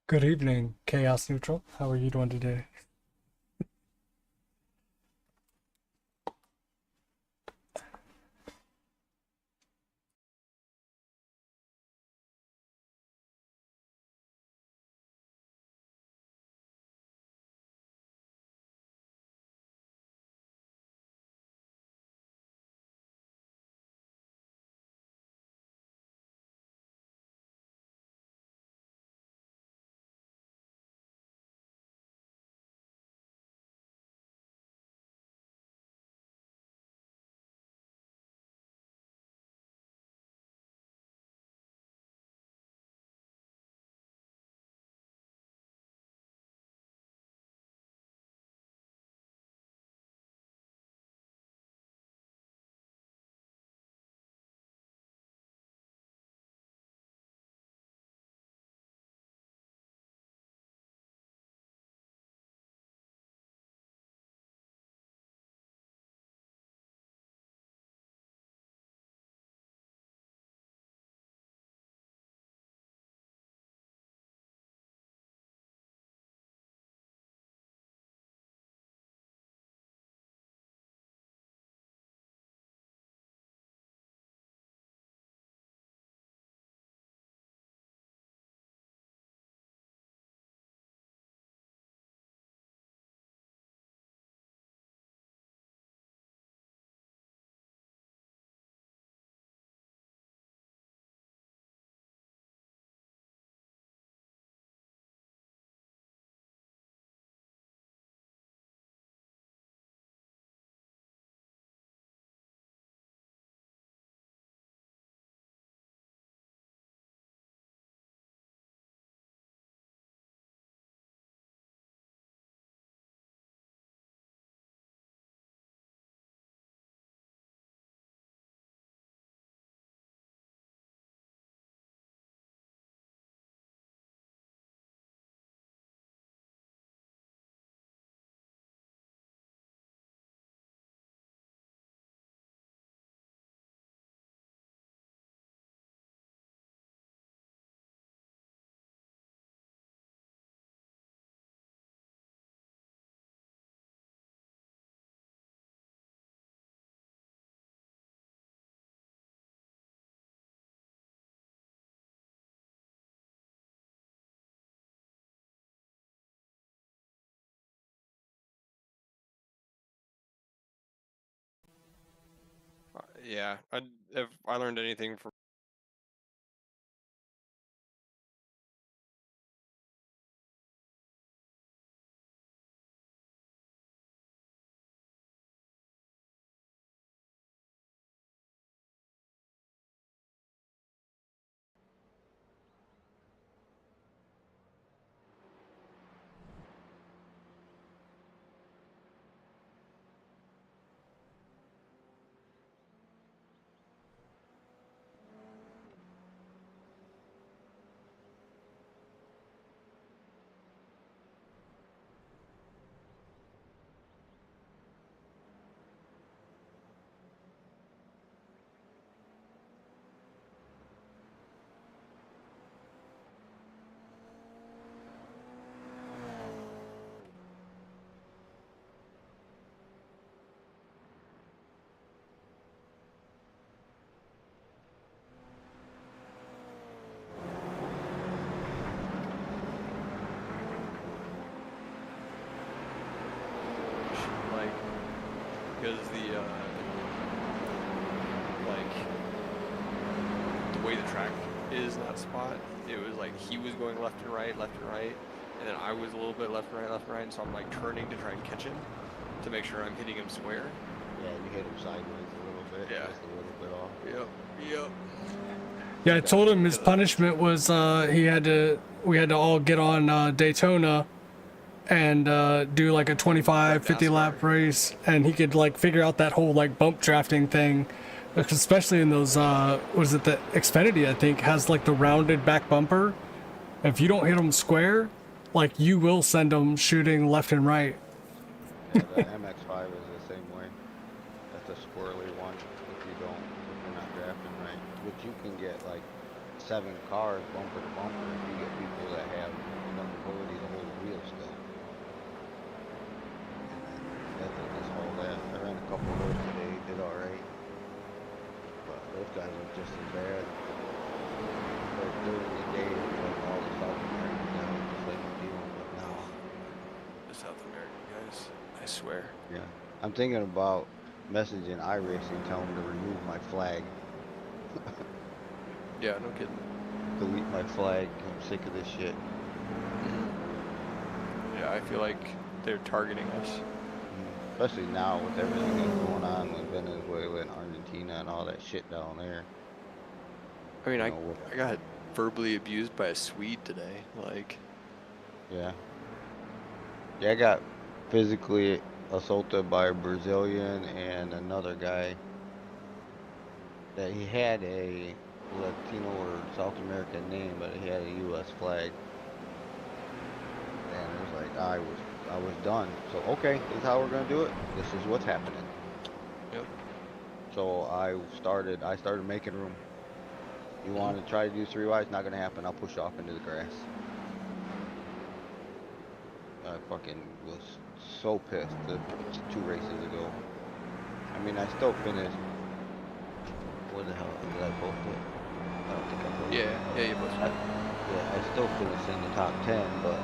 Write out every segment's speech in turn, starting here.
Good evening, Chaos Neutral. How are you doing today? Yeah, if I learned anything from like because the way the track is in that spot, it was like he was going left and right, and then I was a little bit left and right, and so I'm like turning to try and catch him to make sure I'm hitting him square. Yeah, you hit him sideways a little bit, Yeah. just a little bit off. Yep. Yeah, I told him his punishment was we had to all get on Daytona and do like a 25, 50 lap race, and he could like figure out that whole like bump drafting thing, especially in those was it the Xfinity I think has like the rounded back bumper. If you don't hit them square, like you will send them shooting left and right. Yeah, the MX-5 is the same way. That's a squirrely one if you're not drafting right. Which you can get like 7 cars bumper to bumper if you get people that have numbability to hold the wheel still. That's just all that. I ran a couple of those today, did alright. But those guys are just as bad. But during the day, like all the South American guys, just like I'm dealing with now. The South American guys, I swear. Yeah. I'm thinking about messaging iRacing, telling them to remove my flag. Yeah, no kidding. Delete my flag. I'm sick of this shit. Yeah, I feel like they're targeting us. Especially now with everything that's going on with Venezuela and Argentina and all that shit down there. I mean, You I know, with- got verbally abused by a Swede today. Like, Yeah. Yeah, I got physically assaulted by a Brazilian and another guy that he had a Latino or South American name, but he had a U.S. flag. And it was like I was done. So okay, this is how we're gonna do it. This is what's happening. yep. So I started making room. You want to try to do 3 wides? Not gonna happen. I'll push off into the grass. I fucking was so pissed 2 races ago. I mean, I still finished. Where the hell did I post it? I don't think I posted it. Yeah, you both. Yeah, I still finished in the top 10, but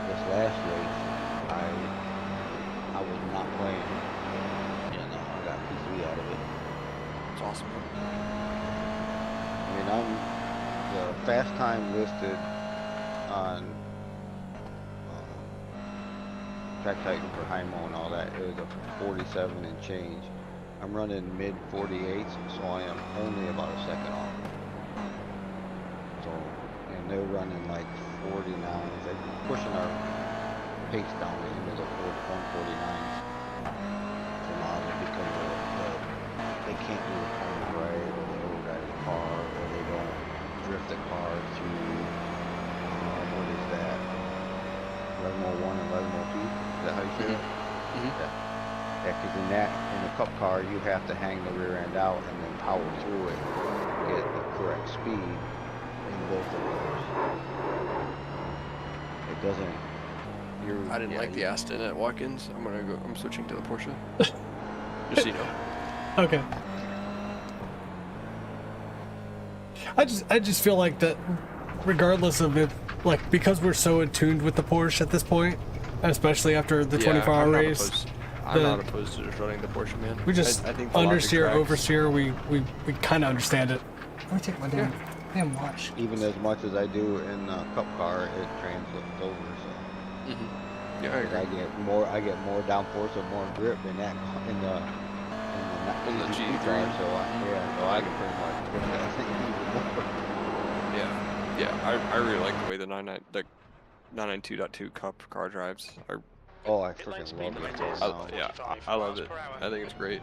this last race, I was not playing. You know, I got P3 out of it. It's awesome. I mean, I'm the fast time listed on Track Titan for Heimo and all that. It was a 47 and change. I'm running mid 48s, so I am only about a second off. So, and they're running like 49s. They're pushing our pace down into the 149s. So now just because they can't do the corner right, or they override the car, or they don't drift the car through, what is that? 1101 and 1102? Is that how you say it? Yeah. Yeah, because in the cup car, you have to hang the rear end out and then power through it, get the correct speed in both of those. It doesn't. I didn't like the Aston at Watkins. I'm switching to the Porsche. Just so you know. Okay. I just feel like that, regardless of it, like because we're so attuned with the Porsche at this point, especially after the 24-hour race. I'm not opposed to just running the Porsche, man. We just I think the understeer, logic tracks- oversteer. We kind of understand it. Let me take my damn watch. Even as much as I do in the cup car, it translates over. So Yeah, I agree. I get more downforce and more grip in that in the GT3. car. So I can pretty much grip that thing even more. Yeah. I really like the way the 992.2 Cup car drives. Oh, I freaking love it. I love it. I think it's great.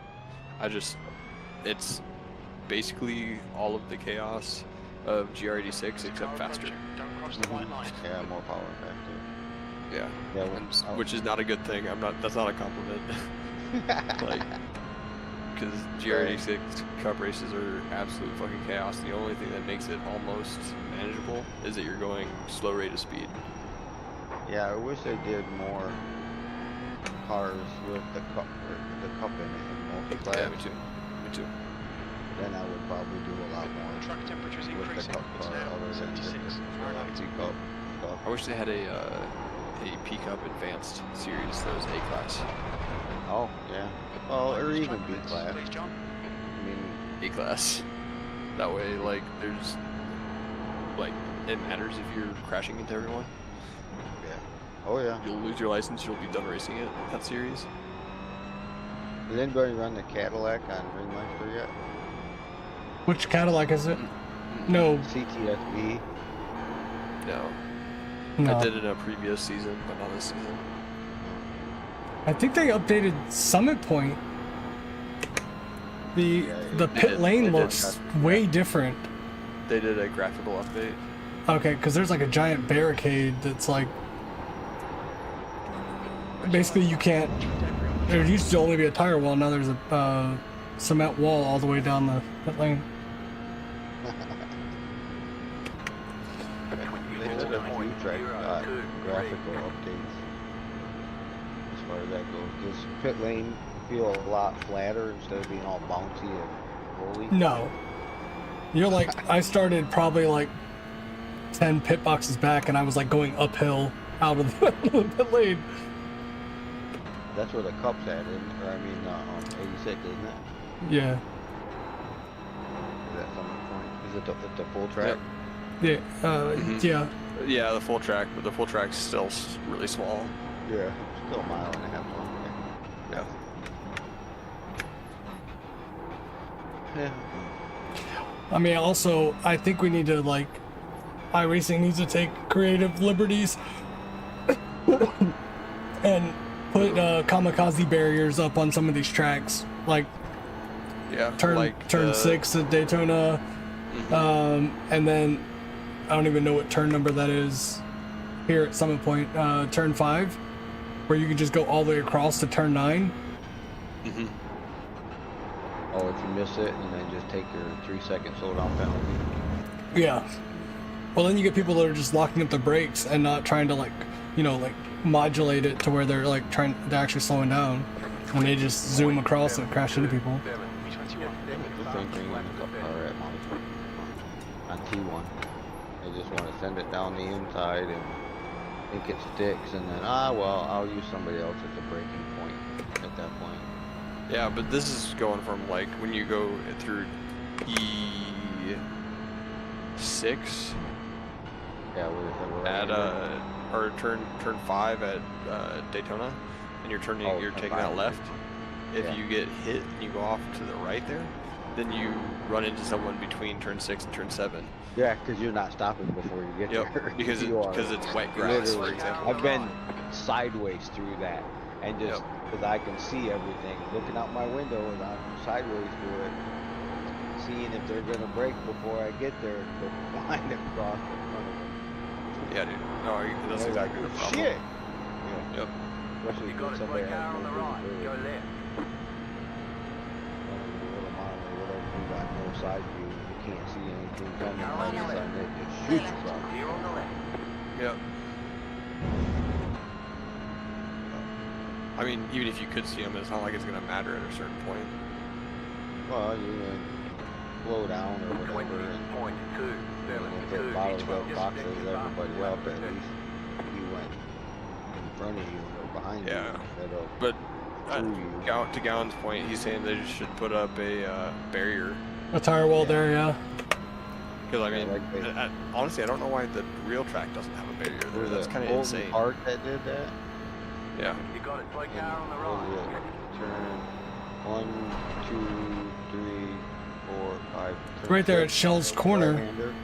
It's basically all of the chaos of GR86 except faster. Yeah, more power factor. Yeah. Yeah, Which is not a good thing. That's not a compliment. Like, because GR86 Cup races are absolute fucking chaos. The only thing that makes it almost manageable is that you're going slow rate of speed. Yeah, I wish they did more cars with the cup in it in multi-class. Yeah, me too. Then I would probably do a lot more Track temperatures with the increasing. cup It's car now other than just 76 Fahrenheit. the cup stuff. I wish they had a P Cup Advanced series that was A class. Oh yeah. Well, or even B class. Please, John. I mean, A class. That way, like, there's it matters if you're crashing into everyone. yeah. Oh yeah. You'll lose your license. You'll be done racing it. That series. Did anybody run the Cadillac on Ringmeister yet? Which Cadillac is it? No, CTSB. No. no. I did it in a previous season, but not this season. I think they updated Summit Point. The They pit did. lane They did. looks way different. They did a graphical update. Okay, because there's like a giant barricade that's like basically you can't. There used to only be a tire wall. Now there's a cement wall all the way down the pit lane. They said a few track graphical updates as far as that goes. Does pit lane feel a lot flatter instead of being all bouncy and rolly? No. You're like, I started probably like 10 pit boxes back and I was like going uphill out of the pit lane. That's where the cup's at, isn't it? Or I mean, 86, isn't it? Yeah. Is that some point? Is it the full track? Yeah. Yeah. Yeah, the full track, but the full track's still really small. Yeah, still a mile and a half long. Yeah. Yeah. I mean, also, I think we need to like, iRacing needs to take creative liberties and put kamikaze barriers up on some of these tracks, like turn 6 at Daytona, and then I don't even know what turn number that is here at Summit Point, turn 5, where you can just go all the way across to turn 9. Oh, if you miss it, and then just take your 3-second slowdown penalty. Yeah. Well, then you get people that are just locking up the brakes and not trying to like, you know, like modulate it to where they're like trying to actually slowing down, and they just zoom across and crash into people. The same thing on T1. They just want to send it down the inside and think it sticks, and then well, I'll use somebody else as a braking point at that point. Yeah, but this is going from like when you go through E6 Yeah, at or turn 5 at Daytona, and you're taking that left. If you get hit and you go off to the right there, then you run into someone between turn 6 and turn 7. Yeah, because you're not stopping before you get there. because it's wet grass, for example. I've been sideways through that, and just because I can see everything, looking out my window, and I'm sideways through it, seeing if they're gonna brake before I get there, go behind and cross in front of them. Yeah, dude. No, that's exactly the problem. Shit. Yeah. Yep. Especially You got when a somebody quick has hour on no the right, visibility. go left. Little mile or whatever, you got no side view, you can't see anything coming all of a sudden it just shoots across. Clear on the left. Yep. I mean, even if you could see them, it's not like it's gonna matter at a certain point. Well, you can slow down or whatever, and if it bottles up boxes everybody up, at least you went in front of you or behind you. Yeah. That'll But through you. to Gowan's point, he's saying they should put up a barrier. A tire wall there, yeah. Because I mean, like honestly, I don't know why the real track doesn't have a barrier there. There's That's a kind of Bolton insane. Park that did that. Yeah. You got it, quick hour on the What was right. it? Turn 1, 2, 3, 4, 5. turn Right there at 6, Shell's corner. right-hander.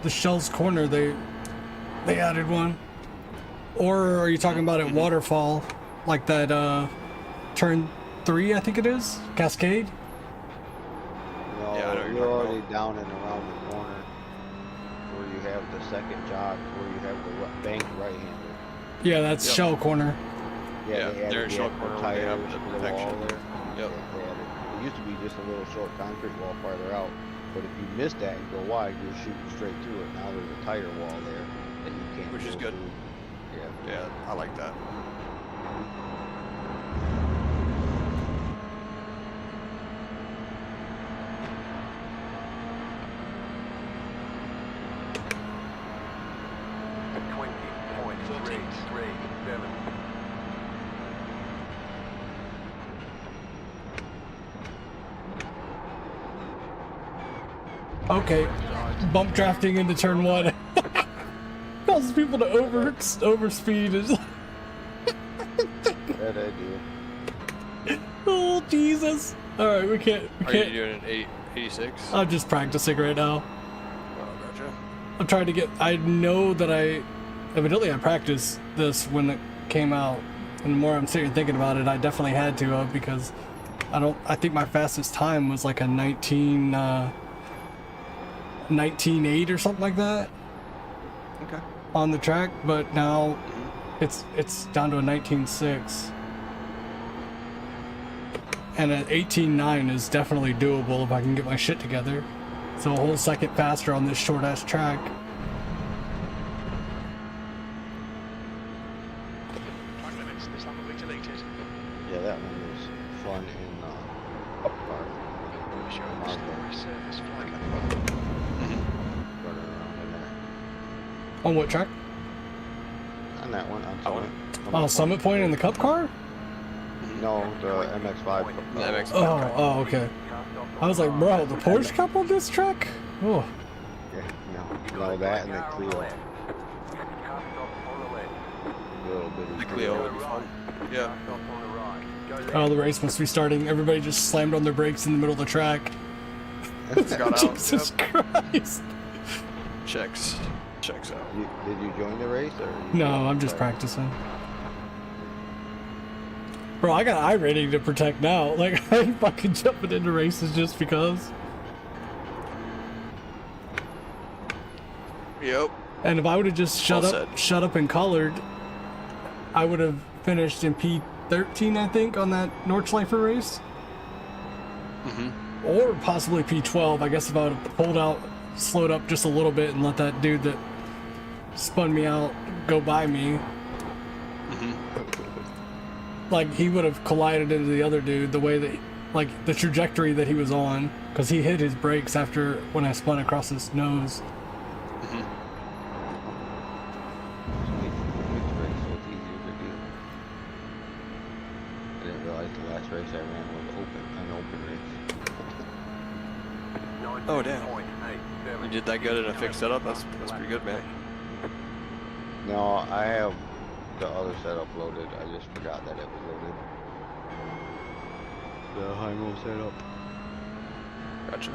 The Shell's corner, they added one. Or are you talking about at Waterfall, like that turn 3, I think it is, Cascade? No, Yeah, I know what you're you're talking already down and around the corner where you have the second jog, where you have the bank right-hander. Yeah, that's Yep. Shell corner. Yeah, they added they're in the Shell extra corner where they have tires the for the protection. wall there. Yep. They added, it used to be just a little short concrete wall farther out, but if you miss that and go wide, you're shooting straight through it. Now there's a tire wall there that you can't Which is go good. through. Yeah. Yeah, I like that. Okay, bump drafting into turn 1 causes people to overspeed. That I do. Oh Jesus! All right, we can't. Are you doing an 86? I'm just practicing right now. Oh, gotcha. I'm trying to get. I know that evidently I practiced this when it came out, and the more I'm sitting here thinking about it, I definitely had to because I think my fastest time was like a 19.8 or something like that Okay. on the track, but now it's down to a 19.6. And an 18.9 is definitely doable if I can get my shit together. So a whole second faster on this short ass track. this lap will be deleted. Yeah, that one was fun in up car. Show us the resurface flag. Running around in there. On what track? On that one, on That one? Summit. Oh, Summit Point in the Cup car? No, the MX-5. The MX-5. Oh, okay. I was like, bro, the Porsche Cup on this track? Oh, Yeah, no, that and the Clio. A little bit The of Clio would be fun. Yeah. oh, the race must be starting. Everybody just slammed on their brakes in the middle of the track. Got out. Jesus Christ. Checks out. Did you join the race or? No, I'm just practicing. Bro, I got eye rating to protect now. Like, I ain't fucking jumping into races just because. Yep. And if I would have just shut Well up, said. shut up and colored, I would have finished in P13, I think, on that Nordschleifer race. Or possibly P12. I guess if I would have pulled out, slowed up just a little bit and let that dude that spun me out go by me. Like, he would have collided into the other dude the way that, like, the trajectory that he was on, because he hit his brakes after when I spun across his nose. Mixed race, so it's easier to do. I didn't realize the last race I ran was an open race. Oh, damn. You did that good in a fixed setup? That's pretty good, man. No, I have the other setup loaded. I just forgot that it was loaded. The high-mo setup. Gotcha.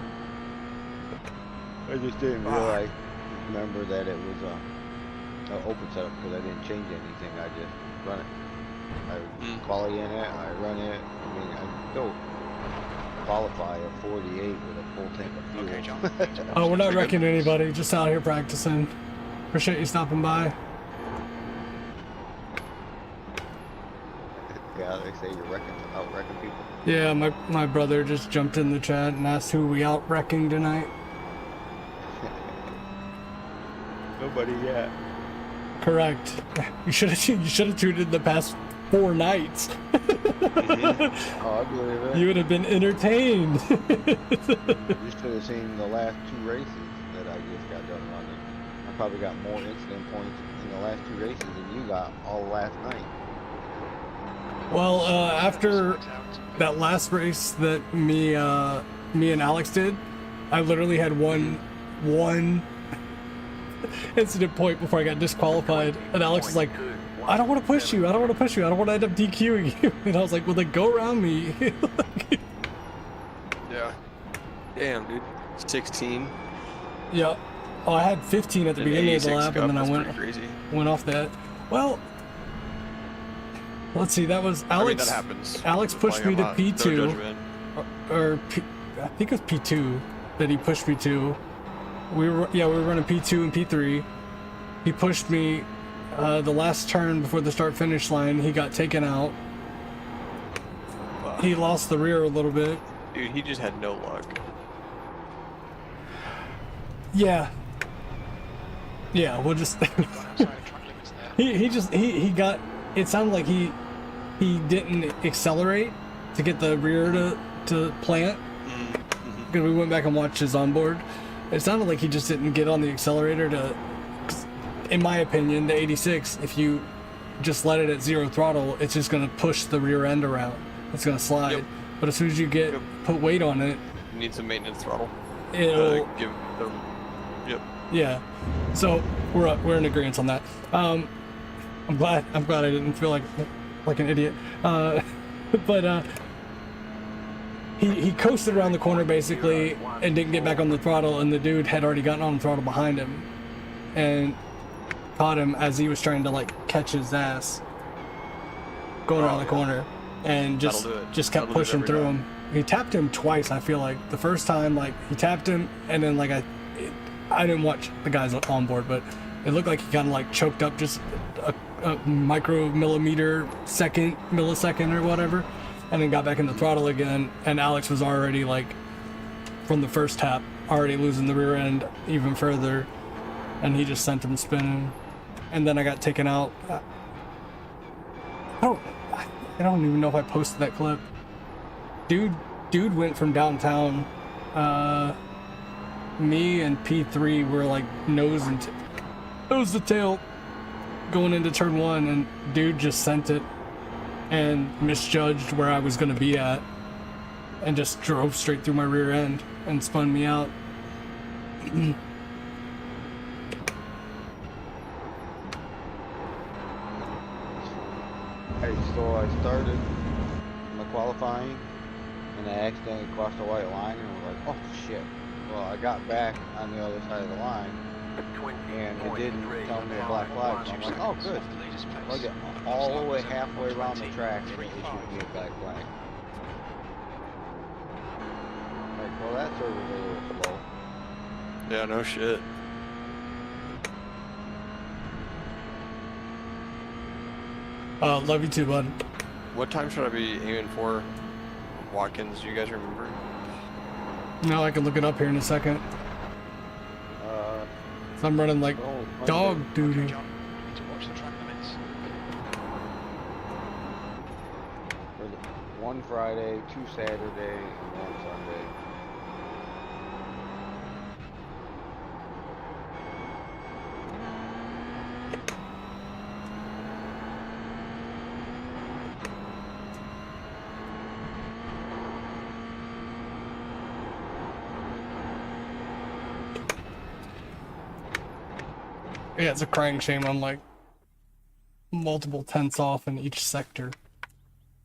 I just didn't remember that it was an open setup because I didn't change anything. I just run it. I quality in it. I run it. I mean, I still qualify a 48 with a full tank of fuel. Okay, John. Oh, we're not wrecking anybody, just out here practicing. Appreciate you stopping by. Yeah, they say you're out wrecking people. Yeah, my brother just jumped in the chat and asked who we out wrecking tonight. Nobody yet. Correct. You should have tuned in the past 4 nights. Oh, I believe it. You would have been entertained. You should have seen the last 2 races that I just got done running. I probably got more incident points in the last 2 races than you got all last night. Well, after that last race that me and Alex did, I literally had one incident point before I got disqualified, and Alex was like, I don't want to push you, I don't want to push you, I don't want to end up DQing you. And I was like, well, then go around me. Yeah. Damn, dude. 16. Yeah. Oh, I had 15 at the An beginning of the 86 lap, cup, and then I that's went pretty crazy. off that. Well, let's see, that was Alex. I mean, that happens. Alex pushed me to Playing a lot. No P2, judgment. I think it was P2 that he pushed me to. We were running P2 and P3. He pushed me the last turn before the start finish line. He got taken out. He lost the rear a little bit. Dude, he just had no luck. Yeah, we'll just he got, it sounded like he didn't accelerate to get the rear to plant, because we went back and watched his onboard. It sounded like he just didn't get on the accelerator to, 'cause in my opinion, the 86, if you just let it at 0 throttle, it's just gonna push the rear end around. It's gonna slide. Yep. But as soon as you put weight on it, You need some maintenance throttle. it'll Give them. Yep. Yeah, so we're in agreement on that. I'm glad I didn't feel like an idiot. But he coasted around the corner basically and didn't get back on the throttle, and the dude had already gotten on the throttle behind him and caught him as he was trying to like catch his ass going around the corner, and just That'll do it. kept That'll do it pushing every through time. him. He tapped him twice. I feel like the first time, like he tapped him, and then like I didn't watch the guys on board, but it looked like he kind of like choked up just a millisecond or whatever, and then got back in the throttle again. And Alex was already like, from the first tap, already losing the rear end even further, and he just sent him spinning. And then I got taken out. I don't even know if I posted that clip. Dude went from downtown. Me and P3 were like nose to tail going into turn 1, and dude just sent it and misjudged where I was gonna be at and just drove straight through my rear end and spun me out. Hey, so I started my qualifying and I accidentally crossed the white line and was like, oh shit. Well, I got back on the other side of the line and it didn't tell me a black flag. So I'm like, oh good. I'll get all the way halfway around the track and it issued me a black flag. Like, well, that server's a little slow. Yeah, no shit. Love you too, bud. What time should I be aiming for? Watkins, do you guys remember? No, I can look it up here in a second. So I'm running like dog duty. John, you need to watch the track limits. There's 1 Friday, 2 Saturday, and 1 Sunday. Yeah, it's a crying shame I'm like multiple tenths off in each sector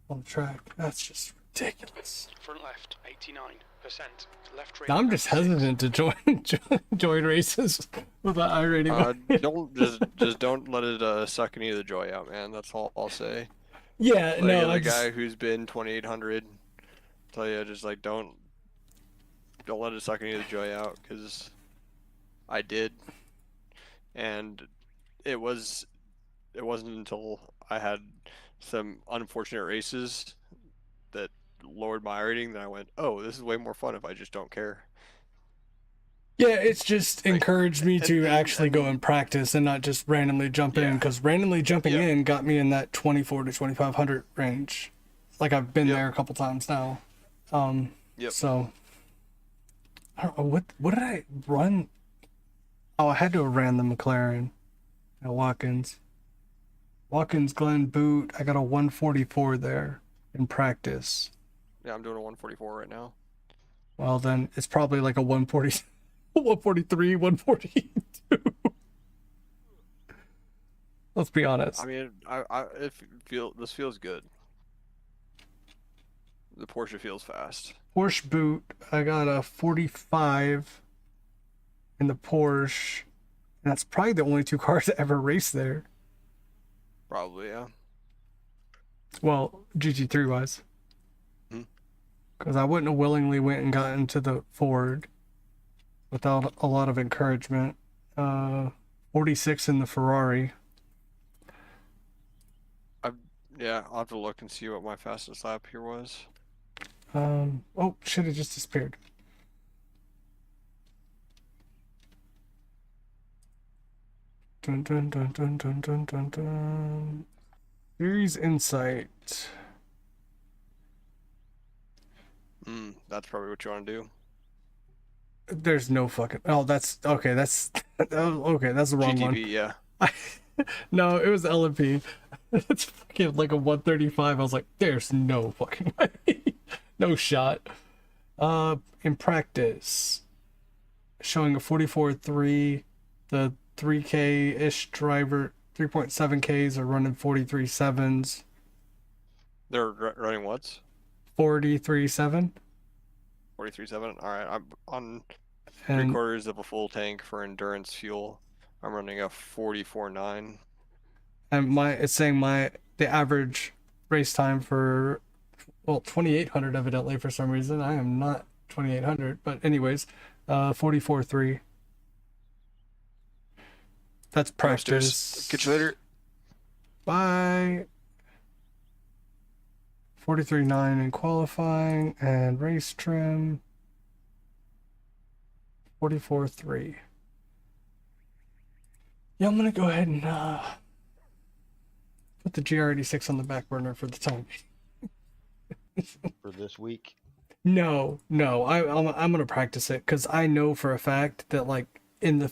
on the track. That's just ridiculous. Front left, 89%. Left rear. Now I'm just hesitant to join races with that iRating. Just don't let it suck any of the joy out, man. That's all I'll say. Yeah, Like, no, the guy who's been 2800, tell you, just like don't let it suck any of the joy out, because I did, and it wasn't until I had some unfortunate races that lowered my rating that I went, oh, this is way more fun if I just don't care. Yeah, it's just encouraged me to and- actually go and practice and not just randomly jump in, because randomly jumping in got me in that 24 to 2500 range. Like, I've been there a couple times now. So I don't know, what did I run? Oh, I had to have ran the McLaren at Watkins. Watkins Glen boot. I got a 144 there in practice. Yeah, I'm doing a 144 right now. Well, then it's probably like a 140, 143, 142. Let's be honest. I mean, this feels good. The Porsche feels fast. Porsche boot. I got a 45 in the Porsche. And that's probably the only 2 cars that ever raced there. Probably, yeah. Well, GT3 wise. Because I wouldn't have willingly went and got into the Ford without a lot of encouragement. 46 in the Ferrari. Yeah, I'll have to look and see what my fastest lap here was. Oh shit, it just disappeared. Dun dun dun dun dun dun dun dun. Series Insight. That's probably what you want to do. There's no fucking. Oh, that's okay. That's okay. That's the wrong GTP, one. yeah. No, it was LMP. It's fucking like a 135. I was like, there's no fucking way. No shot. In practice, showing a 44.3. The 3K-ish driver, 3.7Ks are running 43.7s. They're running what's? 43.7. 43.7. All right, I'm on And 3/4 of a full tank for endurance fuel. I'm running a 44.9. and it's saying the average race time for 2800 evidently for some reason. I am not 2800, but anyways, 44.3. That's practice. Catch you later. Bye. 43.9 in qualifying and race trim. 44.3. Yeah, I'm gonna go ahead and put put the GR86 on the back burner for the time being. For this week. No, I'm gonna practice it because I know for a fact that like in the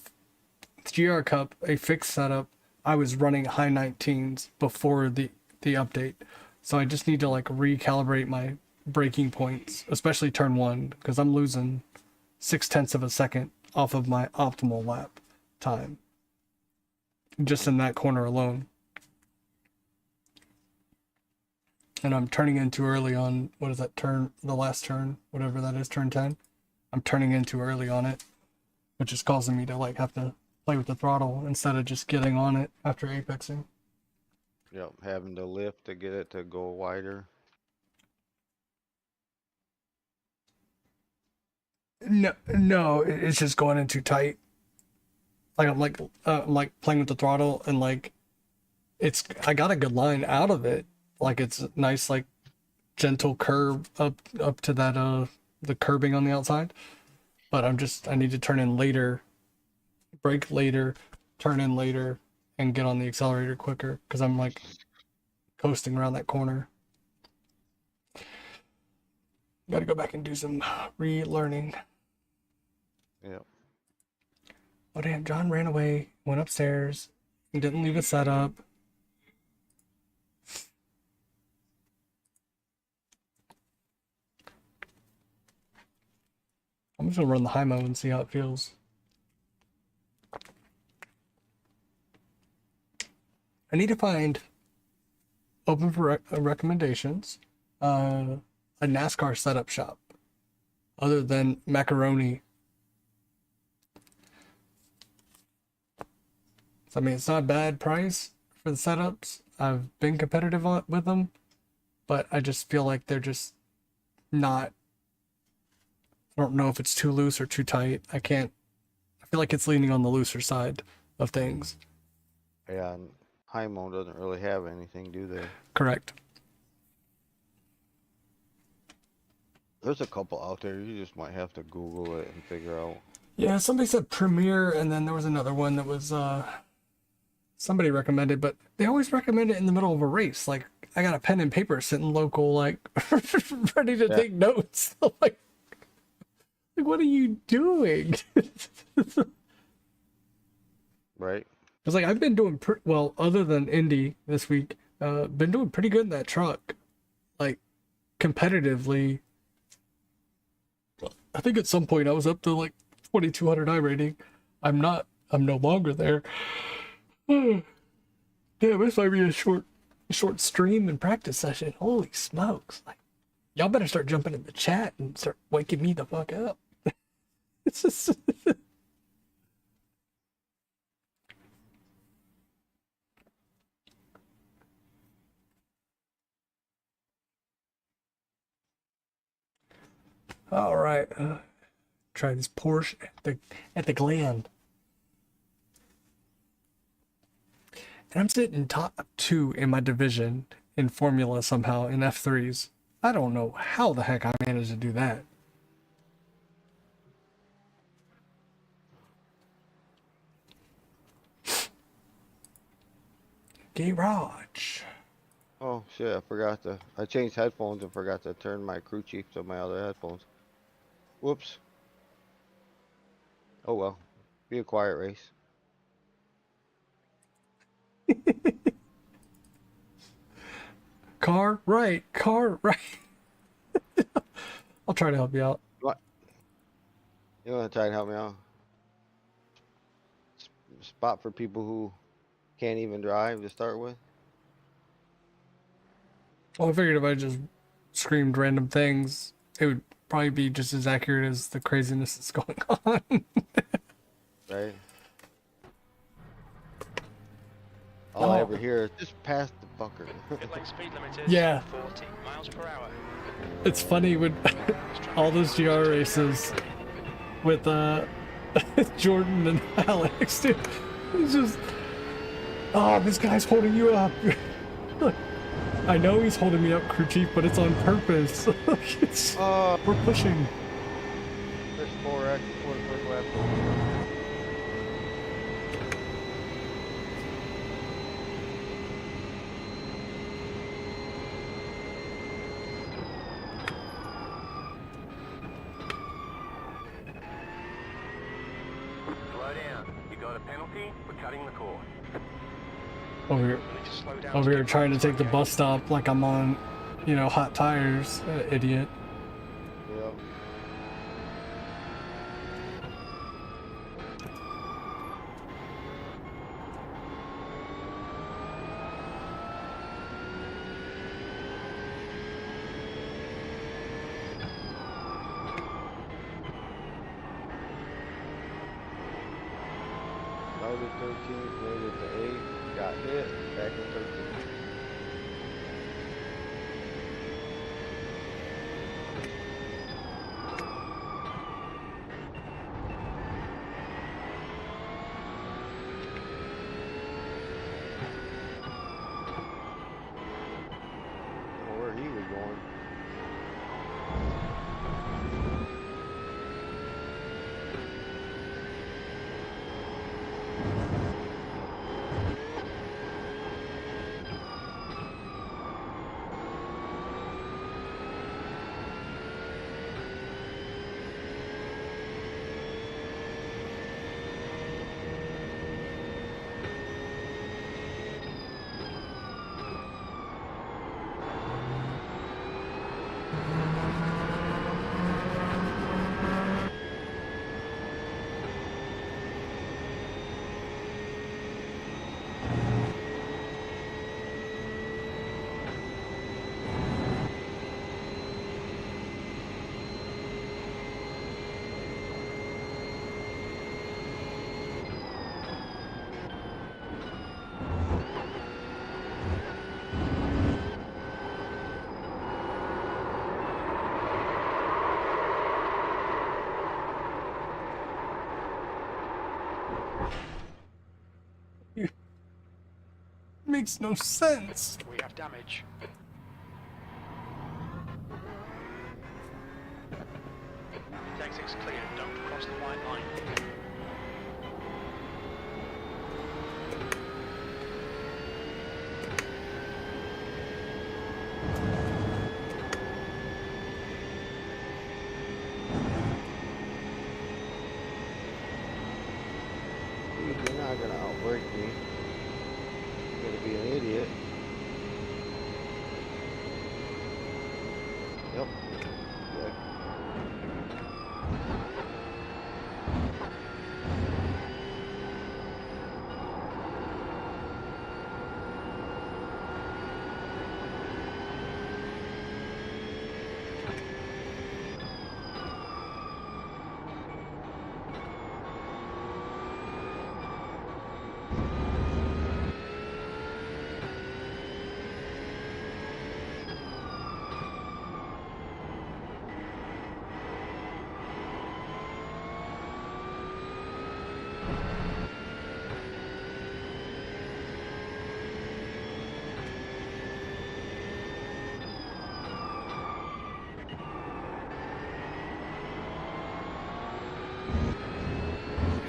GR Cup, a fixed setup, I was running high 19s before the update, so I just need to like recalibrate my braking points, especially turn 1, because I'm losing 0.6 of a second off of my optimal lap time just in that corner alone. And I'm turning in too early on, what is that turn, the last turn, whatever that is, turn 10. I'm turning in too early on it, which is causing me to like have to play with the throttle instead of just getting on it after apexing. Yep, having to lift to get it to go wider. No, it's just going in too tight. Like I'm like playing with the throttle and like I got a good line out of it. Like it's nice, like gentle curve up to that the curbing on the outside. But I need to turn in later, brake later, turn in later, and get on the accelerator quicker because I'm like coasting around that corner. Got to go back and do some relearning. Yep. Oh damn! John ran away, went upstairs, and didn't leave a setup. I'm just gonna run the high mode and see how it feels. I need to find, open for recommendations, a NASCAR setup shop other than Macaroni. So, I mean, it's not a bad price for the setups. I've been competitive with them, but I just feel like they're just not, I don't know if it's too loose or too tight. I feel like it's leaning on the looser side of things. Yeah, and Hymo doesn't really have anything, do they? Correct. There's a couple out there. You just might have to Google it and figure out. Yeah, somebody said Premiere, and then there was another one that was somebody recommended, but they always recommend it in the middle of a race. Like I got a pen and paper sitting local, like ready to take notes. like, what are you doing? Right. Because like I've been doing well, other than Indy this week, been doing pretty good in that truck, like competitively. I think at some point I was up to like 2200 I rating. I'm no longer there. Damn, this might be a short stream and practice session. Holy smokes. Like, y'all better start jumping in the chat and start waking me the fuck up. It's just... All right. Try this Porsche at the Glen. And I'm sitting top 2 in my division in Formula somehow in F3s. I don't know how the heck I managed to do that. Garage. Oh shit, I changed headphones and forgot to turn my crew chief to my other headphones. Whoops. Oh well. Be a quiet race. Car right. I'll try to help you out. What? You wanna try and help me out? Spot for people who can't even drive to start with? Well, I figured if I just screamed random things, it would probably be just as accurate as the craziness that's going on. Right? All I ever hear is just pass the fucker. Pit lane speed limit is Yeah. 40 miles per hour. It's funny when all those GR races with Jordan and Alex, dude. It's just, oh, this guy's holding you up. I know he's holding me up, crew chief, but it's on purpose. We're pushing. There's 4 left. Got a penalty for cutting the cord. Over here, You need to slow down. over to here get trying to past take the okay? bus stop like I'm on, you know, hot tires, idiot. Yep. Started 13th, made it to 8th, got hit, back in 13th. Don't know where he was going. Makes no sense. We have damage. The exit's clear. Don't cross the white line. You're not gonna outbreak me. You're gonna be an idiot. Yep. Yeah.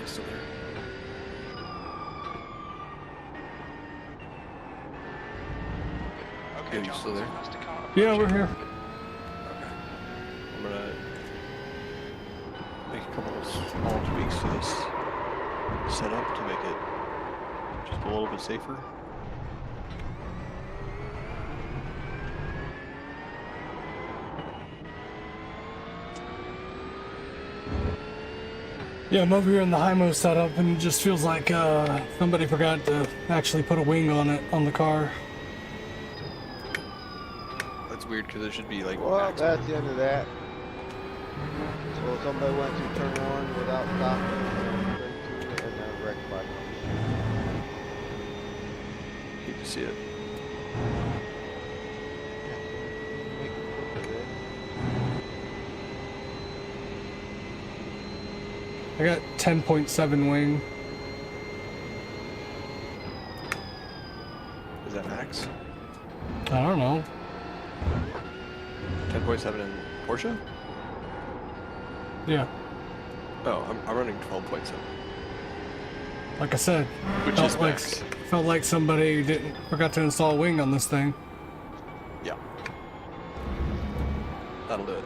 He's still there. Okay, you John, still there? that's the car Yeah, we're approaching. here. Okay. I'm gonna make a couple of small tweaks to this setup to make it just a little bit safer. Yeah, I'm over here in the HIMO setup, and it just feels like somebody forgot to actually put a wing on it on the car. That's weird because it should be like Well, max. that's the end of that. So somebody went to turn one without stopping, and straight to it, and then wrecked by them. Hate to see it. Make it quicker then. I got 10.7 wing. Is that max? I don't know. 10.7 in Porsche? Yeah, Oh, I'm running 12.7, like I said, which felt is like max. felt like somebody forgot to install a wing on this thing. Yeah. That'll do it.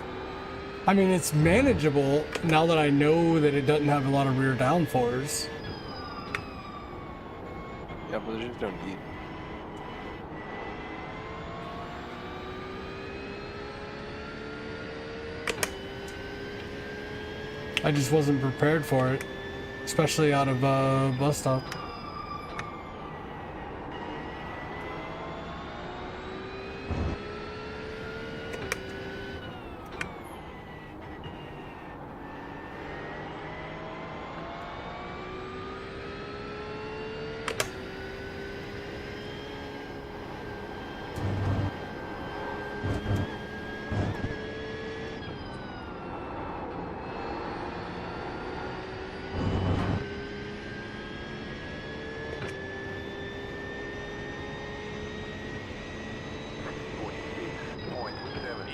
I mean, it's manageable now that I know that it doesn't have a lot of rear downforce. but there's just no need. I just wasn't prepared for it, especially out of bus stop.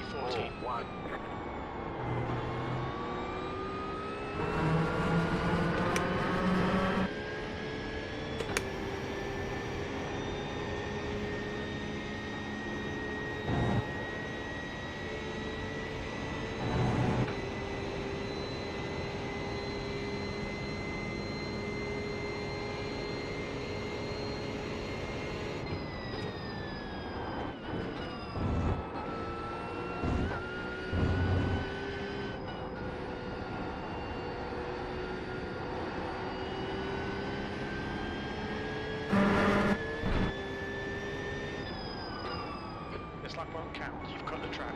E14. This lap won't count. You've cut the track.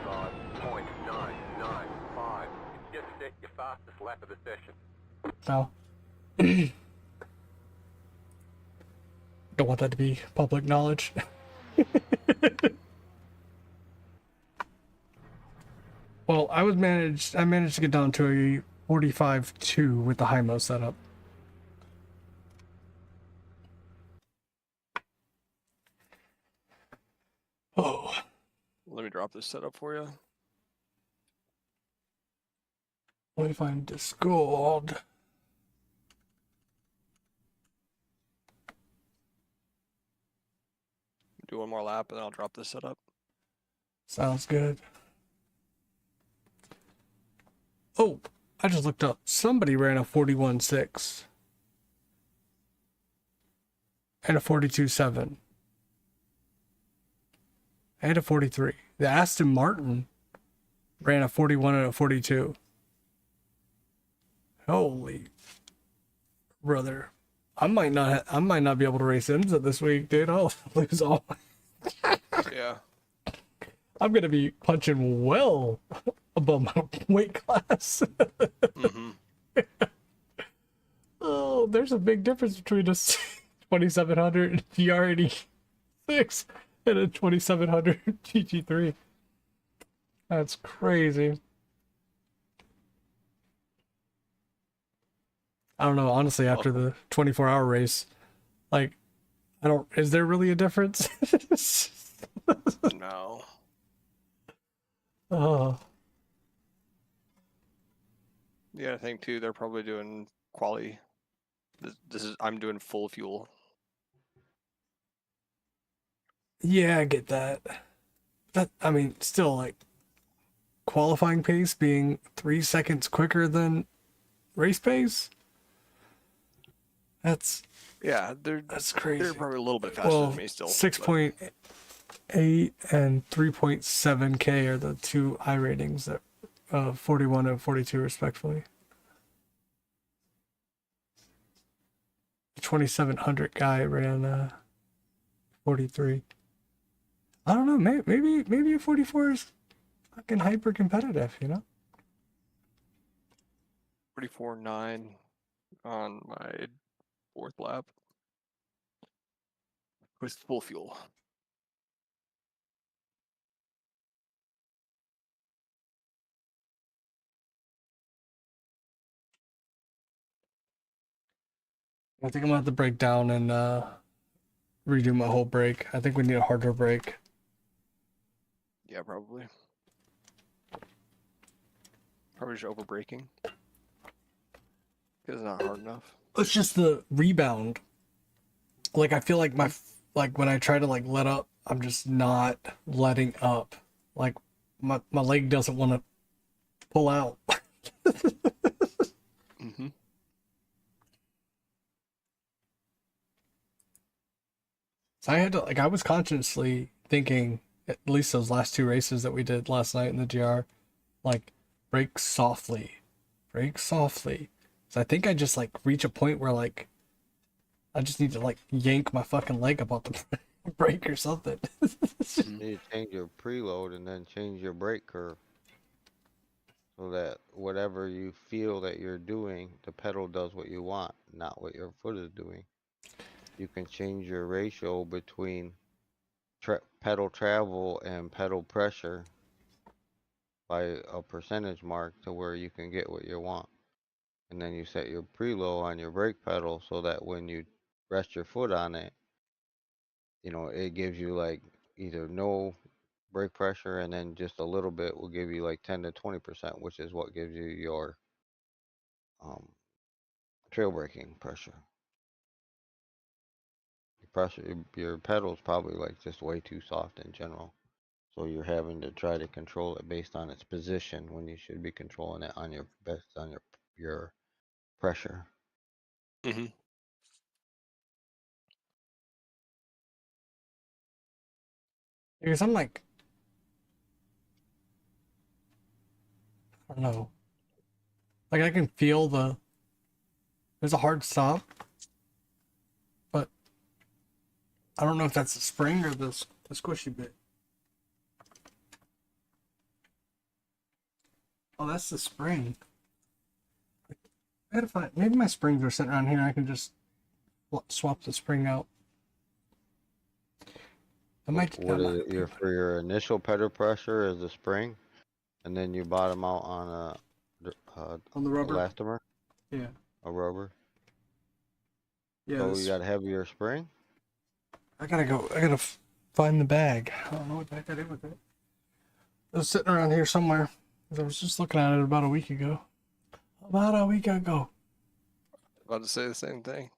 45.995. It's just set your fastest lap of the session. No. Don't want that to be public knowledge. Well, I managed to get down to a 45.2 with the high-mo setup. Oh. Let me drop this setup for you. Let me find Discord. Do one more lap and then I'll drop this setup. Sounds good. Oh, I just looked up. Somebody ran a 41.6 and a 42.7 and a 43. The Aston Martin ran a 41 and a 42. Holy brother. I might not be able to race IMSA this week, dude. I'll lose all my... Yeah. I'm gonna be punching well above my weight class. Mm-hmm. Oh, there's a big difference between a 2700 GR86 and a 2700 GT3. That's crazy. I don't know, honestly, after the 24-hour race, like, is there really a difference? No. Oh. Yeah, I think too, they're probably doing quali. I'm doing full fuel. Yeah, I get that. I mean, still, like, qualifying pace being 3 seconds quicker than race pace? That's crazy. They're probably a little bit faster Well, than me still. 6.8 and 3.7K are the two I ratings that 41 and 42 respectfully. The 2700 guy ran 43. I don't know, maybe a 44 is fucking hyper competitive, you know? 44.9 on my 4th lap with full fuel. I think I'm gonna have to break down and redo my whole brake. I think we need a harder brake. Yeah, probably. Probably just over braking. Because it's not hard enough. It's just the rebound. Like, I feel like when I try to like let up, I'm just not letting up. Like my leg doesn't want to pull out. Mm-hmm. So I had to, like, I was consciously thinking, at least those last two races that we did last night in the GR, like, brake softly. So I think I just like reach a point where like I just need to like yank my fucking leg up off the brake or something. You need to change your preload and then change your brake curve. So that whatever you feel that you're doing, the pedal does what you want, not what your foot is doing. You can change your ratio between pedal travel and pedal pressure by a percentage mark to where you can get what you want. And then you set your preload on your brake pedal so that when you rest your foot on it, you know, it gives you like either no brake pressure and then just a little bit will give you like 10 to 20%, which is what gives you your trail braking pressure. Your pedal's probably like just way too soft in general. So you're having to try to control it based on its position when you should be controlling it on your your pressure. Mm-hmm. Because I'm like, I don't know. Like I can feel there's a hard stop, but I don't know if that's the spring or the squishy bit. Oh, that's the spring. I gotta find. Maybe my springs are sitting around here. I can just swap the spring out. I might. What is it? For your initial pedal pressure is the spring, and then you bottom out on On the rubber. elastomer, Yeah. a rubber. Yeah. So you got heavier spring. I gotta go. I gotta find the bag. I don't know what the heck I did with it. It was sitting around here somewhere. I was just looking at it about a week ago. About a week ago. About to say the same thing.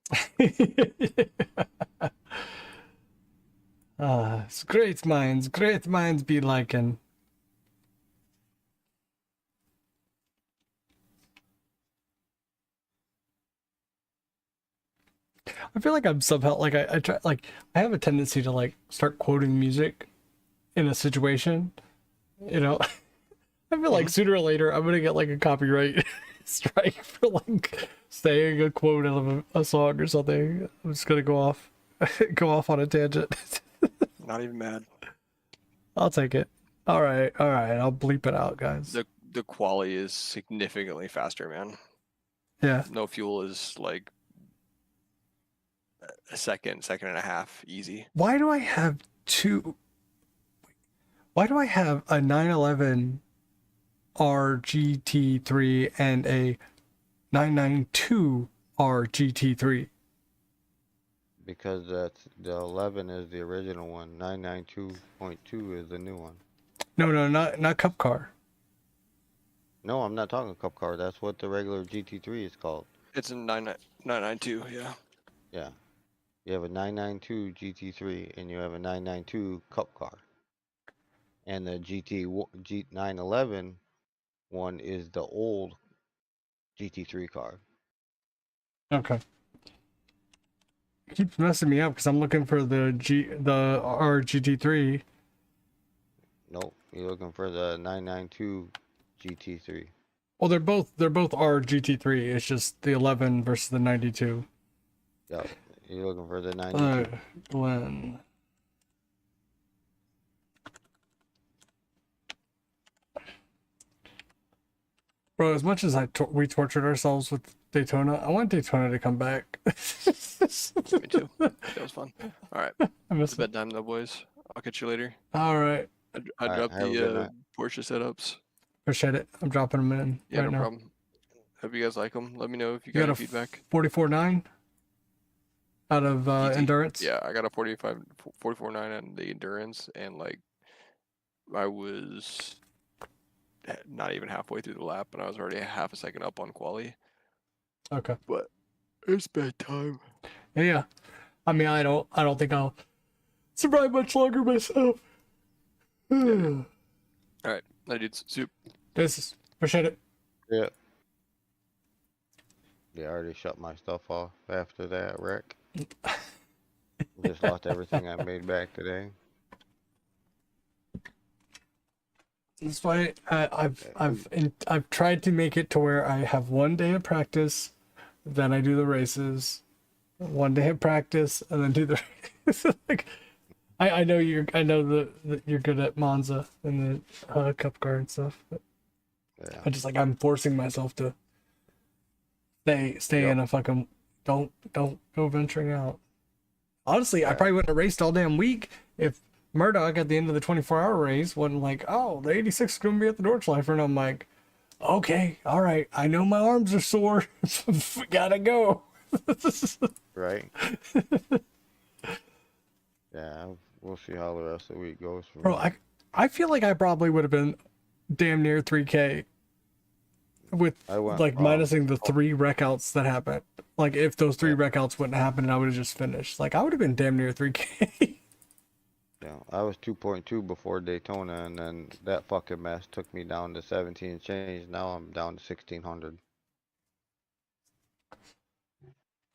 It's great minds be liking. I feel like I'm somehow like I try like I have a tendency to like start quoting music in a situation, you know. I feel like sooner or later I'm gonna get like a copyright strike for like saying a quote of a song or something. I'm just gonna go off on a tangent. Not even mad. I'll take it. All right, I'll bleep it out, guys. The quality is significantly faster, man. Yeah. No fuel is like a second and a half easy. Why do I have a 911 RGT3 and a 992 RGT3? Because that's the 11 is the original one. 992.2 is the new one. No, not Cup Car. No, I'm not talking cup car. That's what the regular GT3 is called. It's a 992, yeah. Yeah. You have a 992 GT3 and you have a 992 cup car. And the G911 one is the old GT3 car. Okay. It keeps messing me up because I'm looking for the RGT3. Nope, you're looking for the 992 GT3. Well, they're both RGT3. It's just the 11 versus the 92. Yep, you're looking for the 92. Glen. Bro, as much as we tortured ourselves with Daytona, I want Daytona to come back. Me too. That was fun. All right. I miss It's bedtime though, boys. I'll catch you later. All right. I All right, dropped have a good the night. Porsche setups. Appreciate it. I'm dropping them in Yeah, right no now. problem. Hope you guys like them. Let me know if you You got got any a feedback. 44.9 out of GT. endurance. Yeah, I got a 44.9 on the endurance, and like I was not even halfway through the lap, and I was already half a second up on quali. Okay. But it's bedtime. Yeah. I mean, I don't think I'll survive much longer myself. All right, that dude's soup. Appreciate it. Yeah. Yeah, I already shut my stuff off after that wreck. Just lost everything I made back today. That's why I've tried to make it to where I have 1 day of practice, then I do the races, 1 day of practice, and then do the races. Like, I know that you're good at Monza and the Cup Car and stuff, but Yeah. I'm forcing myself to stay in a fucking don't go venturing out. Honestly, I probably wouldn't have raced all damn week if Murdoch at the end of the 24-hour race wasn't like, oh, the 86 is going to be at the Nordschleifer. And I'm like, okay, all right, I know my arms are sore. We gotta go. Right? Yeah, we'll see how the rest of the week goes for Bro, me. I feel like I probably would have been damn near 3K with like minusing the 3 wreck outs that happened. Like if those 3 wreck outs wouldn't have happened and I would have just finished. Like I would have been damn near 3K. Yeah, I was 2.2 before Daytona, and then that fucking mess took me down to 17 and change. Now I'm down to 1600.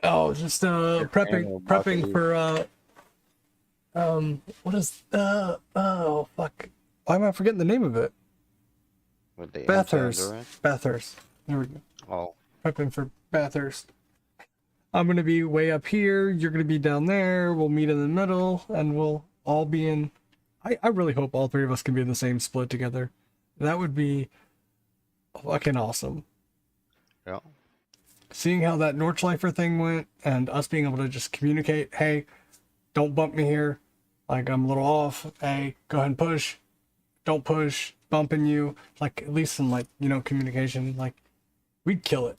Oh, just prepping for what is oh fuck. Why am I forgetting the name of it? With the Bathurst. Endurance. Bathurst. There we go. Oh, Prepping for Bathurst. I'm gonna be way up here, you're gonna be down there, we'll meet in the middle, and we'll all be in I really hope all 3 of us can be in the same split together. That would be fucking awesome. Yeah. Seeing how that Nordschleifer thing went and us being able to just communicate, hey, don't bump me here. Like, I'm a little off. Hey, go ahead and push. Don't push. Bumping you. Like, at least some, like, you know, communication. Like, we'd kill it.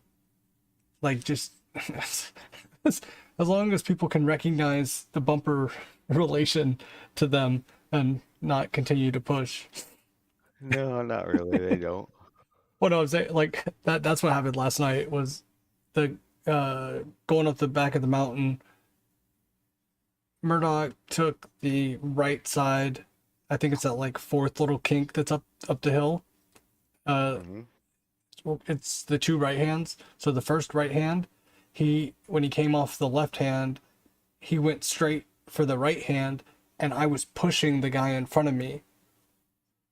Like, just as long as people can recognize the bumper relation to them and not continue to push. No, not really. They don't. What I was saying, like, that's what happened last night was the going up the back of the mountain. Murdoch took the right side. I think it's that like fourth little kink that's up the hill. It's the two right hands. So the first right hand, when he came off the left hand, he went straight for the right hand, and I was pushing the guy in front of me.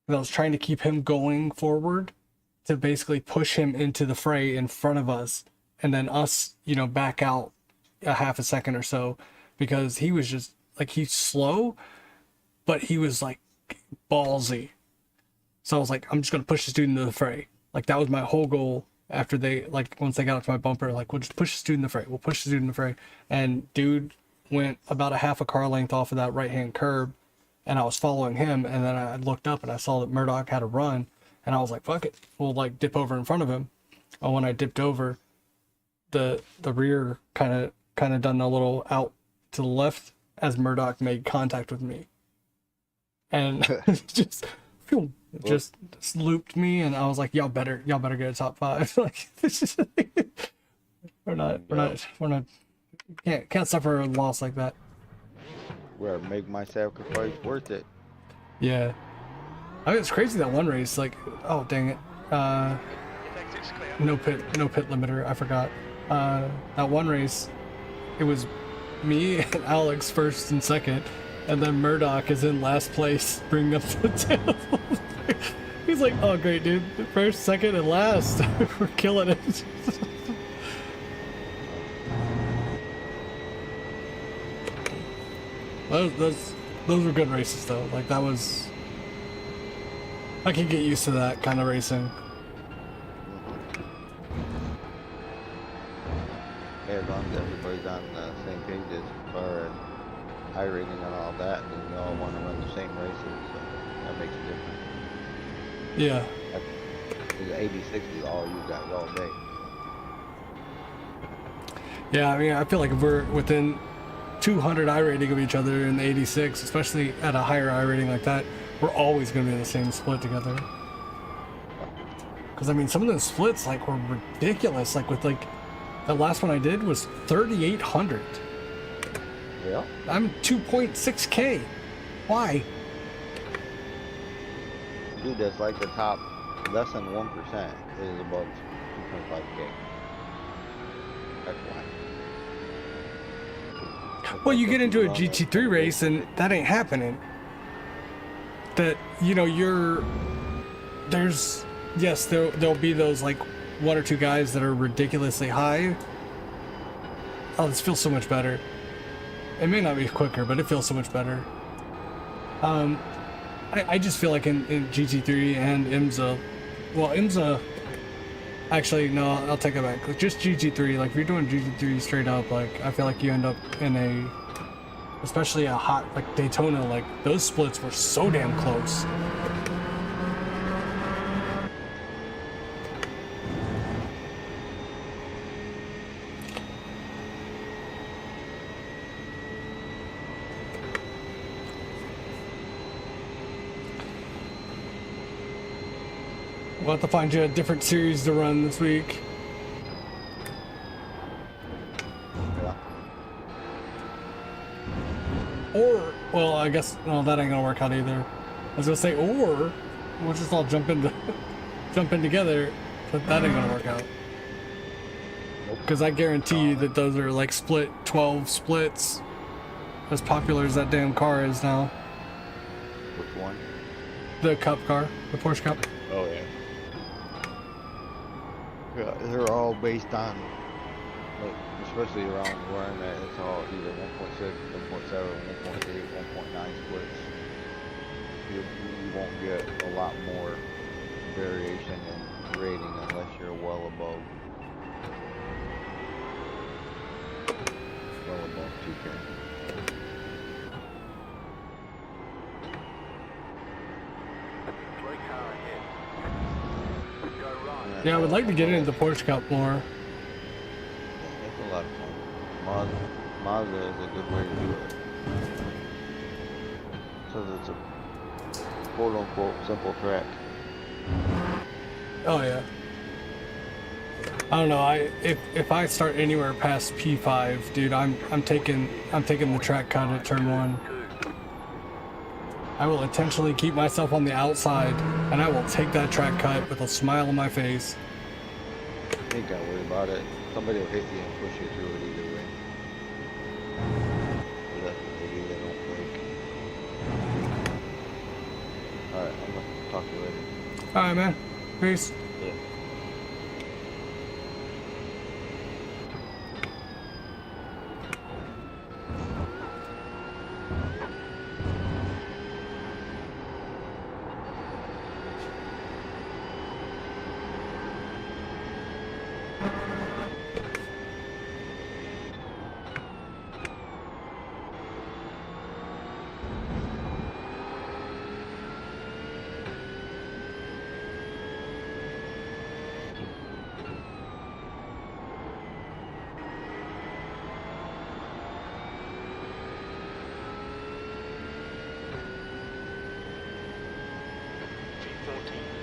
And I was trying to keep him going forward to basically push him into the fray in front of us, and then us, you know, back out a half a second or so, because he was just like, he's slow, but he was like ballsy. So I was like, I'm just gonna push this dude into the fray. Like, that was my whole goal after they, like, once they got up to my bumper, like, we'll just push this dude in the fray. We'll push this dude in the fray. And dude went about a half a car length off of that right hand curb, and I was following him, and then I looked up and I saw that Murdoch had a run, and I was like, fuck it, we'll like dip over in front of him. And when I dipped over, the rear kind of done a little out to the left as Murdoch made contact with me, and just looped me, and I was like, y'all better get a top 5. Like, we're not can't suffer a loss like that. Where make my sacrifice worth it. Yeah, I mean, it's crazy that one race, like, oh dang it, Exit's clear. no pit limiter, I forgot. That one race, it was me and Alex first and second, and then Murdoch is in last place, bringing up the tail. He's like, oh great dude, first, second, and last. We're killing it. those were good races though. Like, that was, I can get used to that kind of racing. Yeah, as long as everybody's on the same page as far as high rating and all that, and we all want to run the same races, so that makes a difference. Yeah. The 86 is all you got all day. Yeah, I mean, I feel like if we're within 200 I rating of each other in the 86, especially at a higher I rating like that, we're always going to be in the same split together. Because, I mean, some of those splits, like, were ridiculous. Like, with, like, the last one I did was 3,800. Yeah. I'm 2.6K. Why? Dude, that's like the top less than 1% is above 2.5K. That's why. Well, you get into a GT3 race and that ain't happening. That, you know, there'll be those like one or two guys that are ridiculously high. Oh, this feels so much better. It may not be quicker, but it feels so much better. I just feel like in GT3 and IMSA, well, IMSA, actually, no, I'll take it back. Like, just GT3, like, if you're doing GT3 straight up, like, I feel like you end up in especially a hot, like, Daytona, like, those splits were so damn close. We'll have to find you a different series to run this week. Yeah. Or, well, I guess, no, that ain't gonna work out either. I was gonna say, or we'll just all jump in together, but that ain't gonna work out. Because I guarantee you that those are like split 12 splits, as popular as that damn car is now. Which one? The Cup car, the Porsche Cup. Oh yeah. Yeah, they're all based on, like, especially around where I'm at, it's all either 1.6, 1.7, 1.8, 1.9 splits. You won't get a lot more variation in rating unless you're well above 2K. Three car ahead. Go right. Yeah, I would like to get into the Porsche Cup more. It's a lot of fun. Mazda is a good way to do it. So it's a quote unquote simple track. Oh yeah. I don't know. If I start anywhere past P5, dude, I'm taking the track cut at turn 1. I will intentionally keep myself on the outside, and I will take that track cut with a smile on my face. You ain't gotta worry about it. Somebody will hit you and push you through it either way. Maybe they don't break. Alright, I'm gonna talk to you later. All right, man. Peace. Yeah. V14.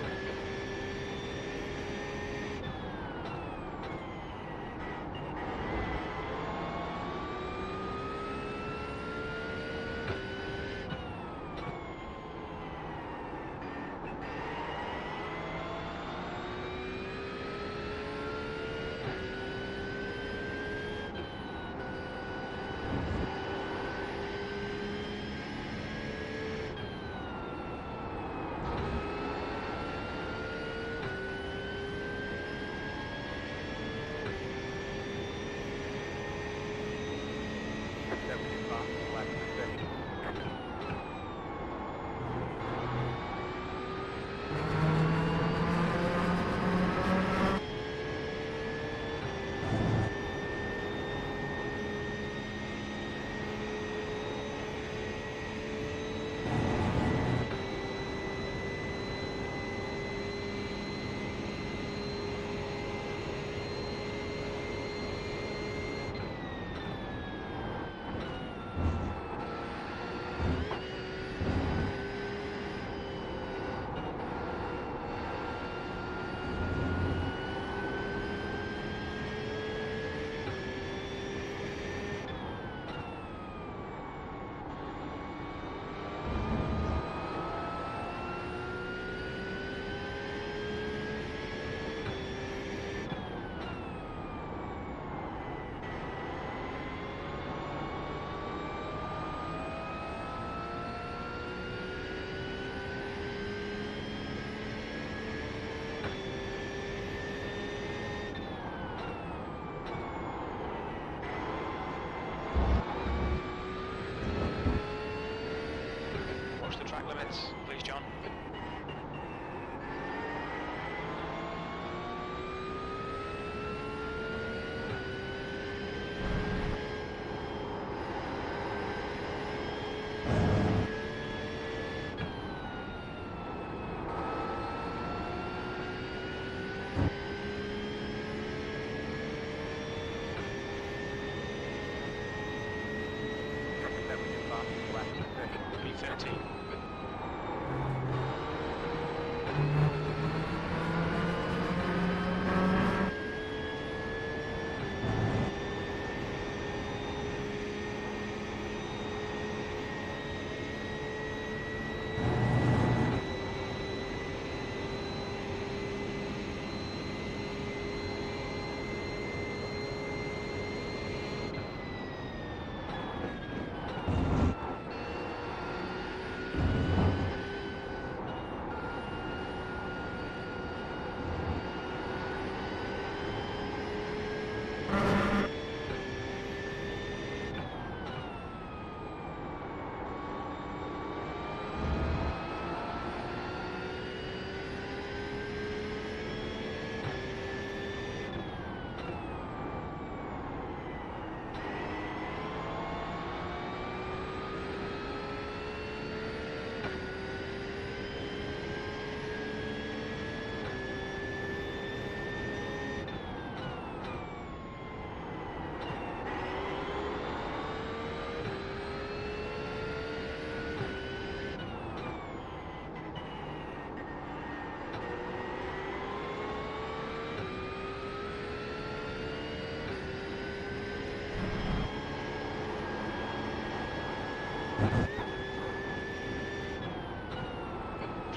Watch the track limits, please, John. V13.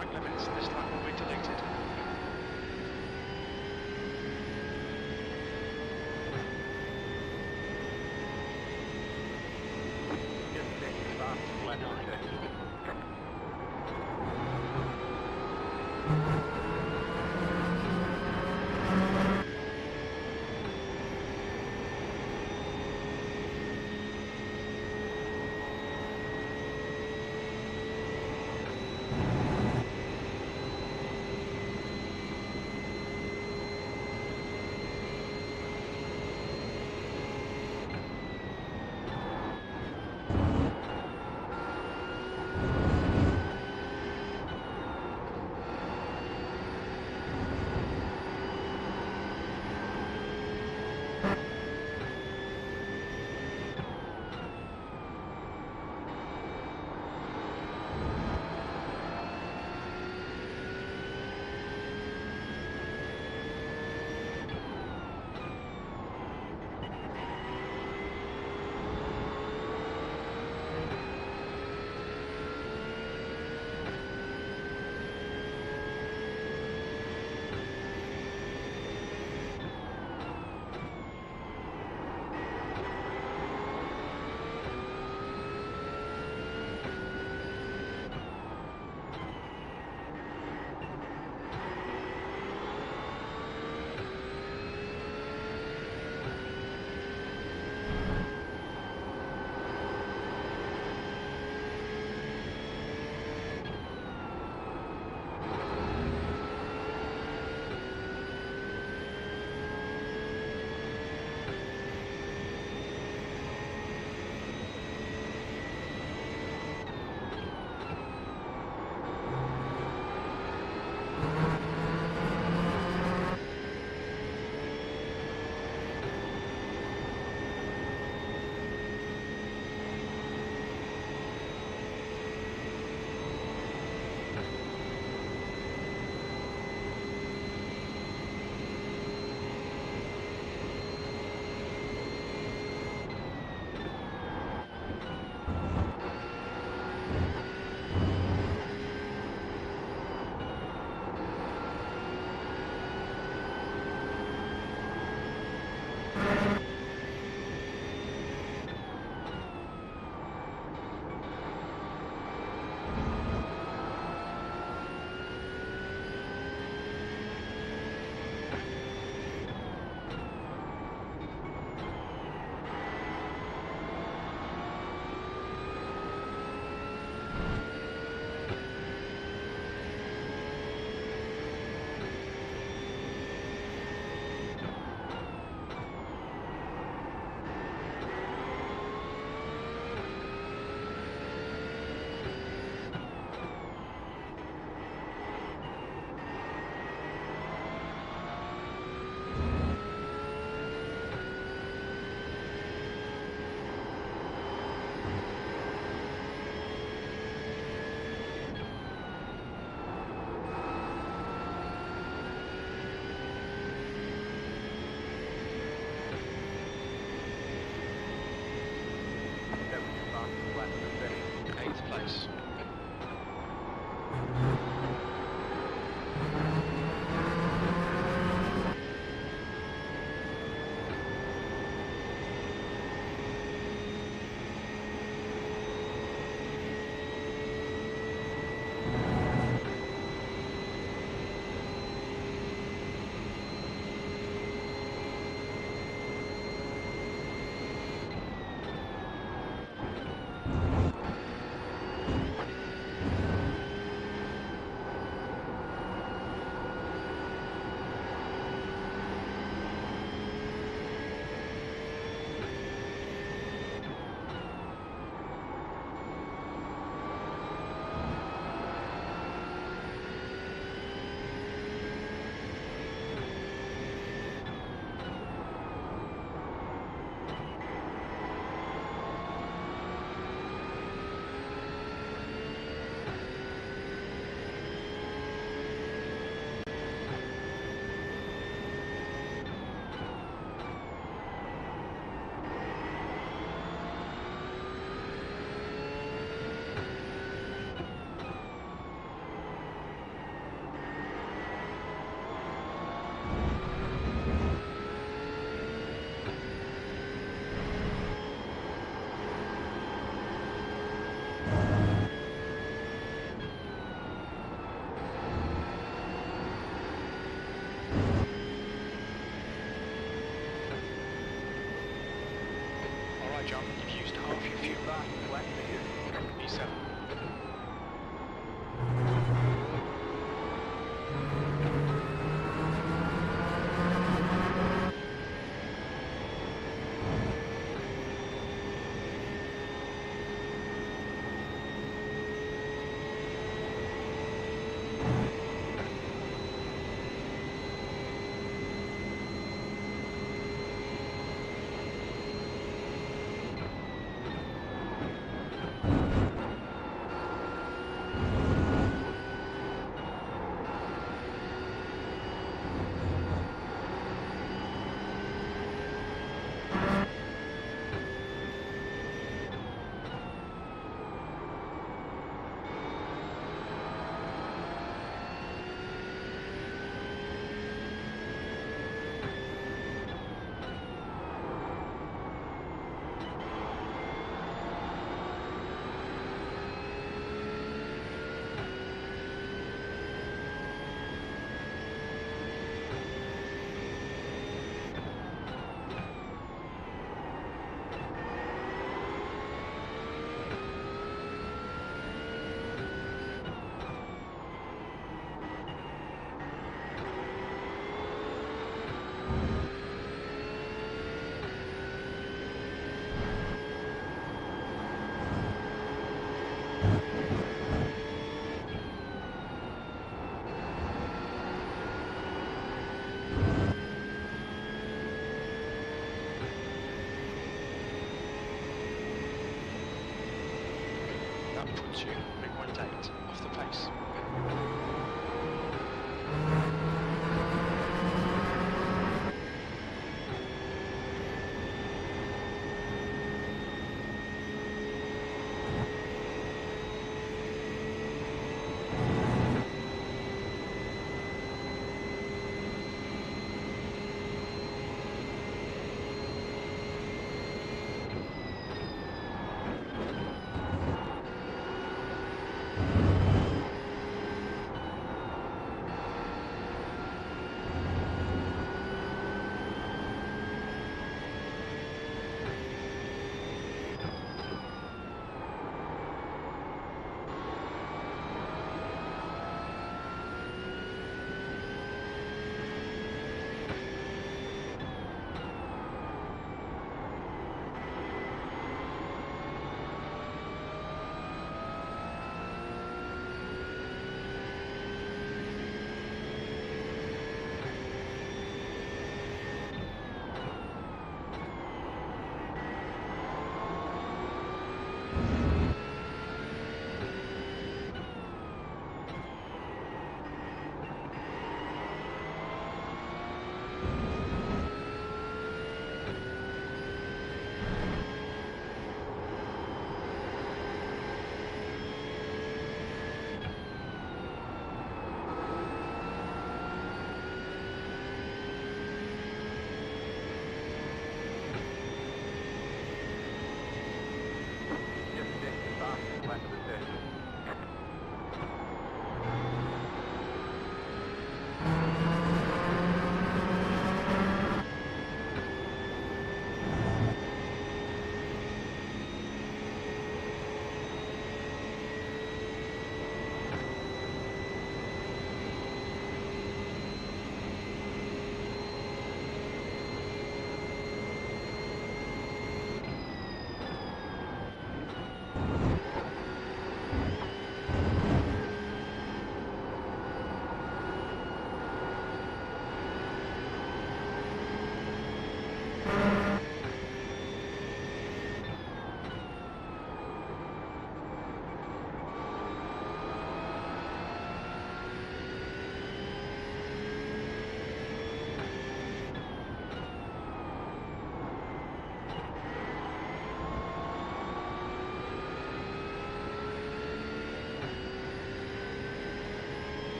track limits. This lap will be deleted. Get to get your fastest lap, okay?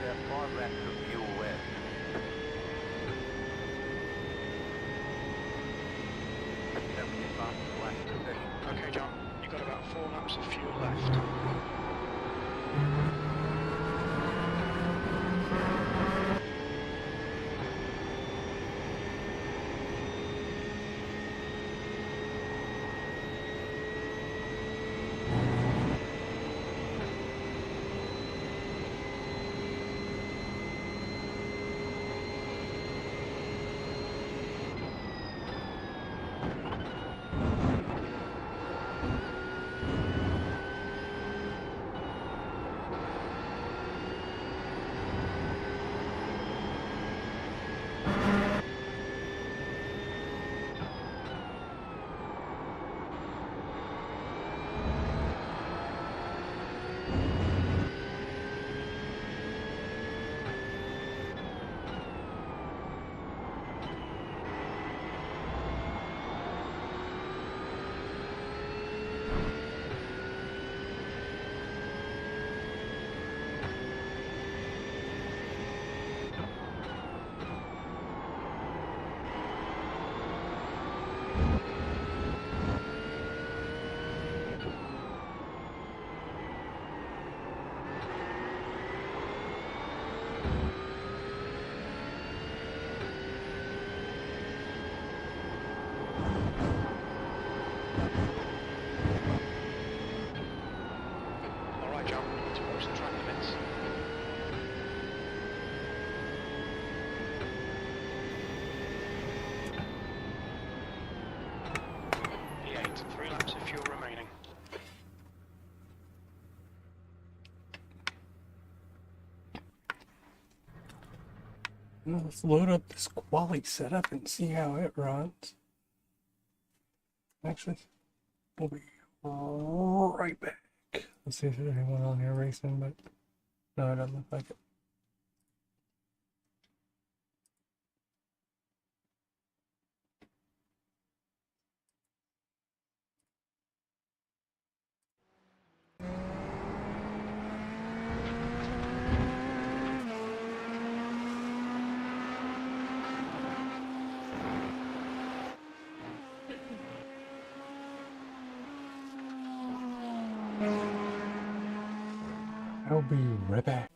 about 5 laps of fuel left. That was your fastest lap of the session. Okay, John, you've got about 4 laps of fuel left. Alright, John, towards the track limits. E8, 3 laps of fuel remaining. Well, let's load up this quali setup and see how it runs. Actually, we'll be right back. Let's see if there's anyone on here racing, but no, it doesn't look like it. I'll be right back.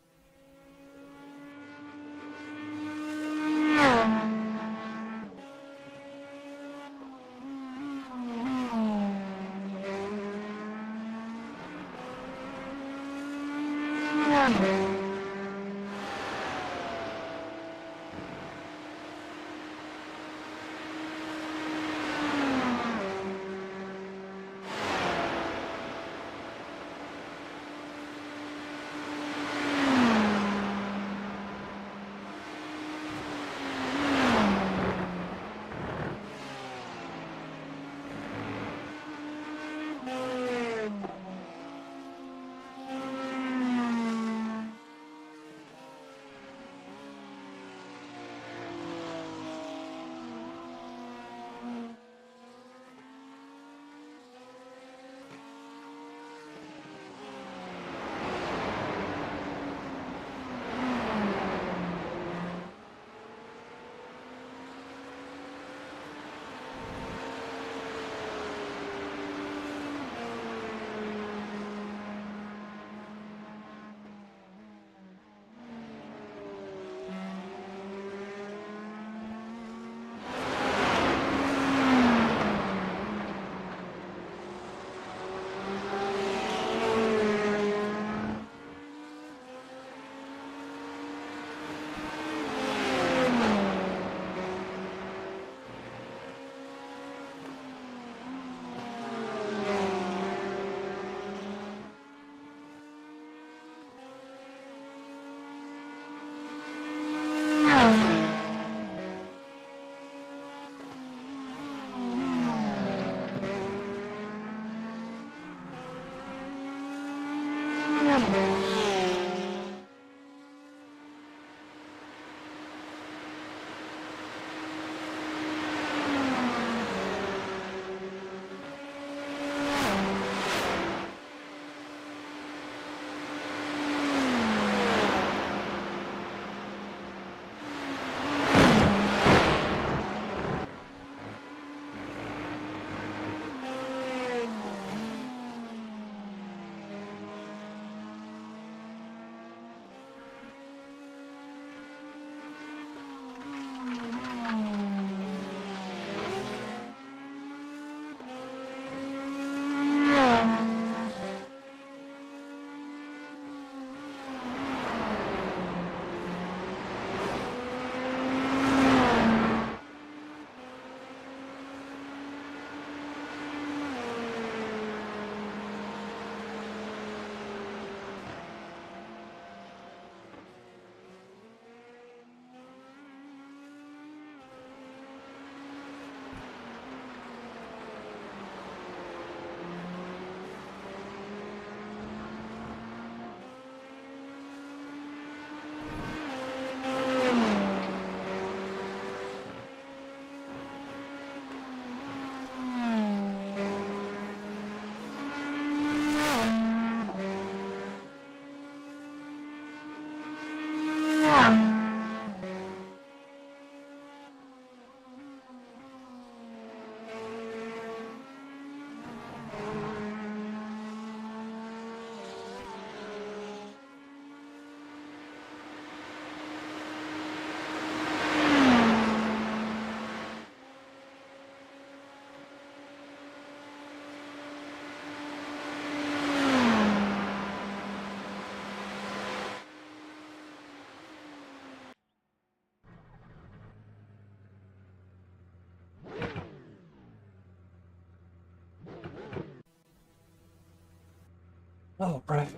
Oh, right.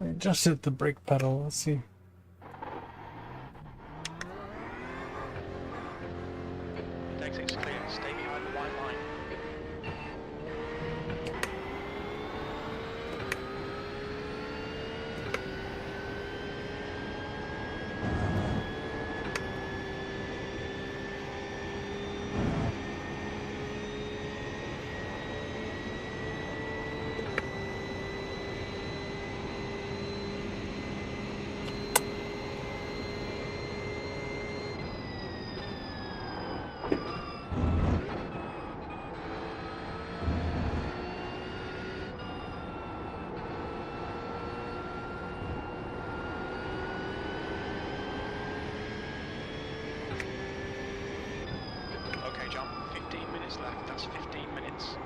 I just hit the brake pedal. Let's see. Exit's clear. Stay behind the white line. Okay, John. 15 minutes left. That's 15 minutes.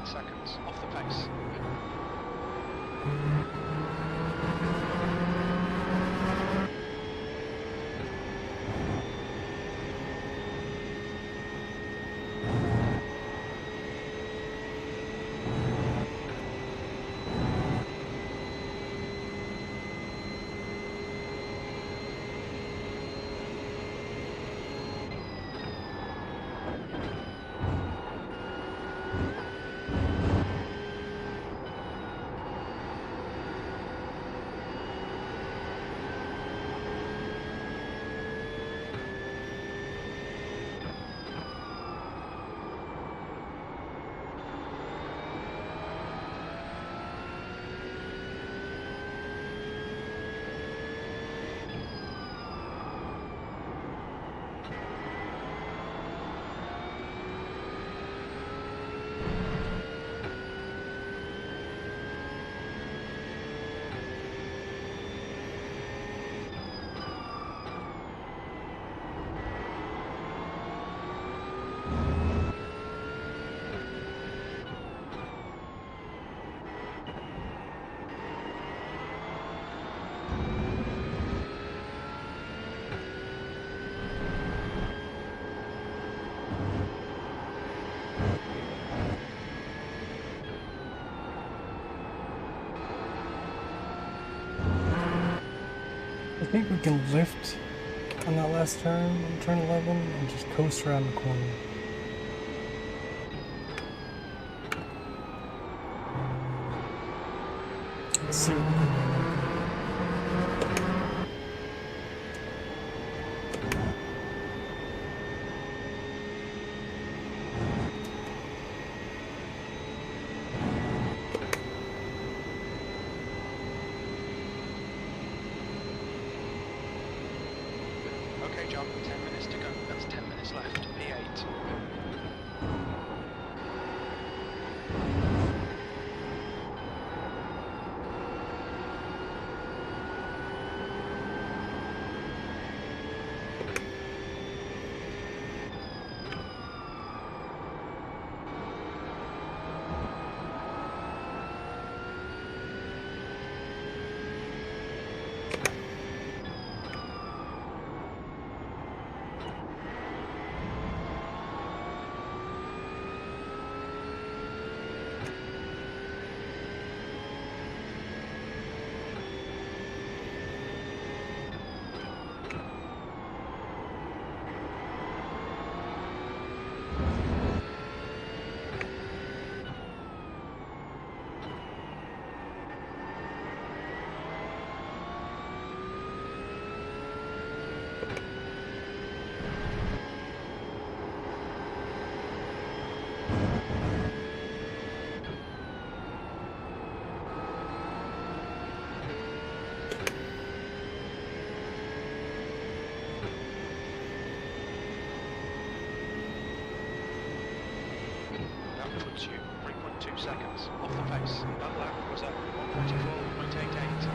Seconds off the pace. think we can lift on that last turn, on turn 11, and just coast around the corner. Let's see what we can do. Okay, John, 10 minutes to go. That's 10 minutes left. P8. That puts you 3.2 seconds off the pace. That lap was at 1:44.88.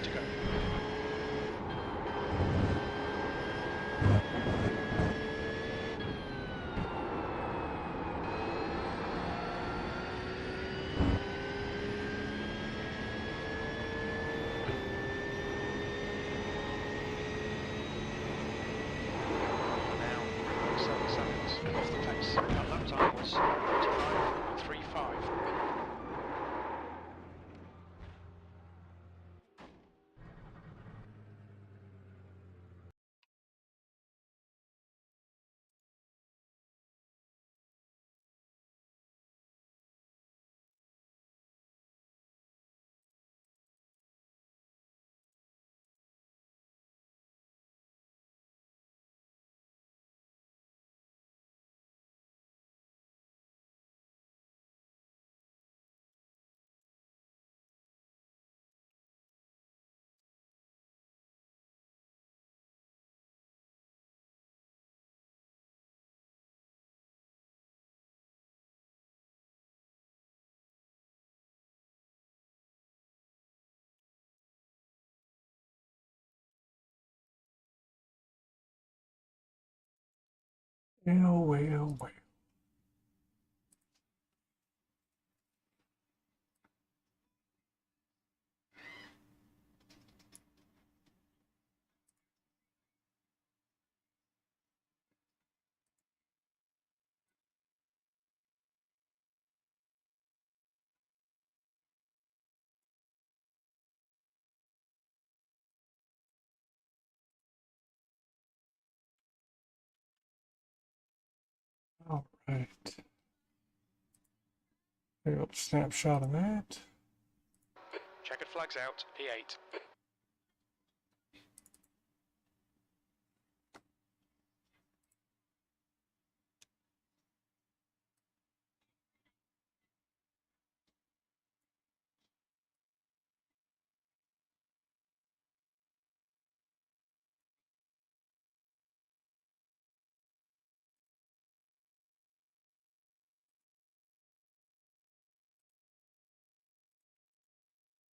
to go. Now, 7 seconds off the pace. That lap time was 45.35. Well. All right. Maybe a snapshot of that. Checkered flags out, P8.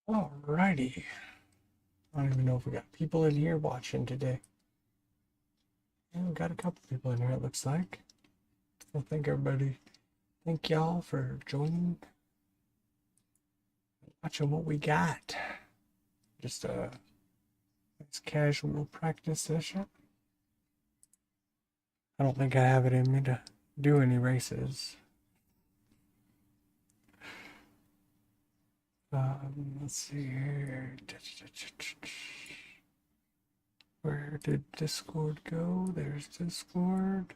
Alrighty. I don't even know if we got people in here watching today. Yeah, we got a couple people in here, it looks like. Well, thank y'all for joining. Watching what we got. Just a nice casual practice session. I don't think I have it in me to do any races. Let's see here. Where did Discord go? There's Discord.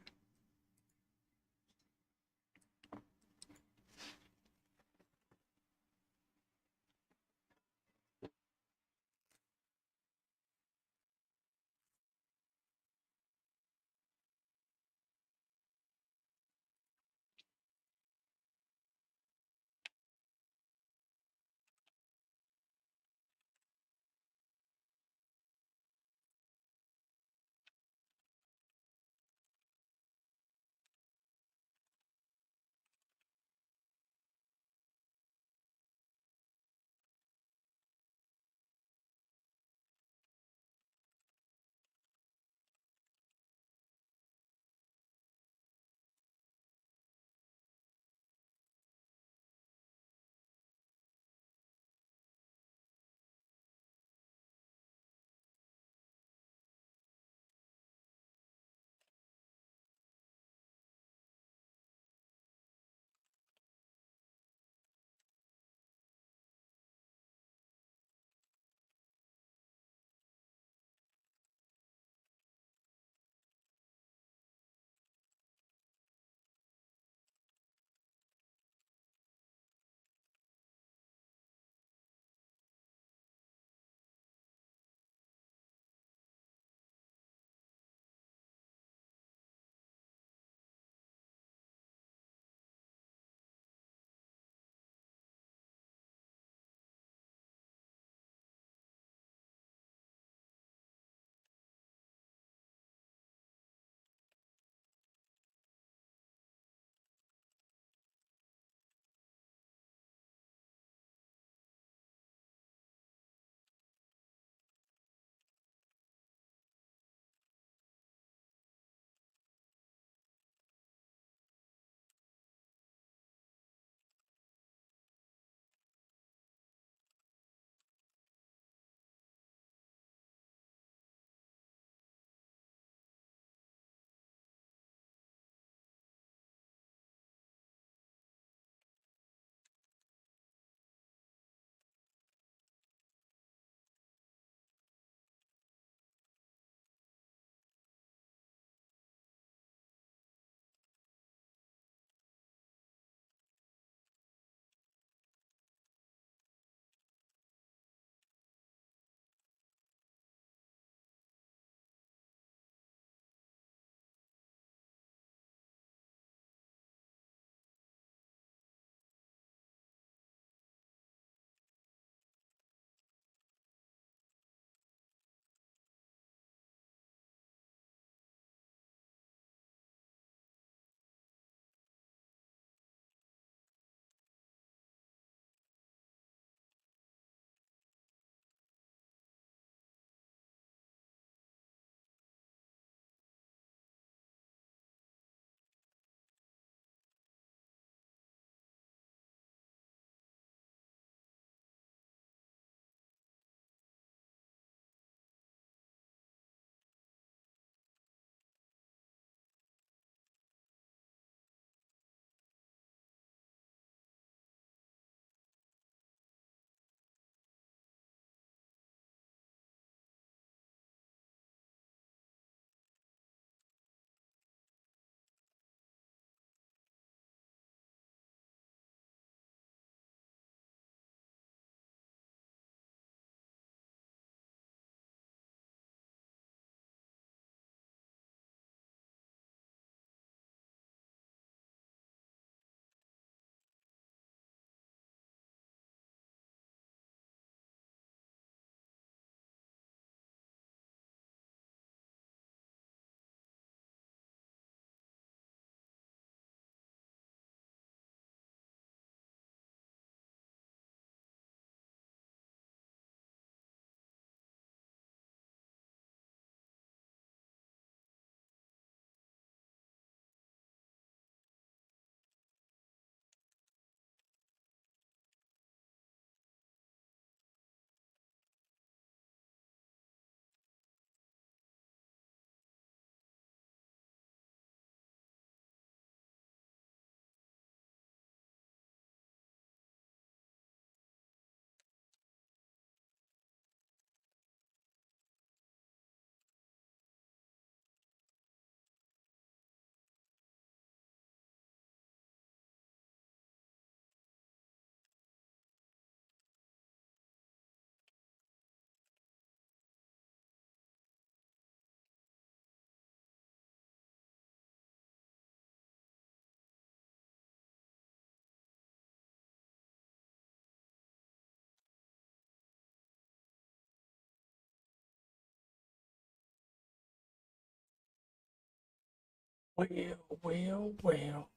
Well.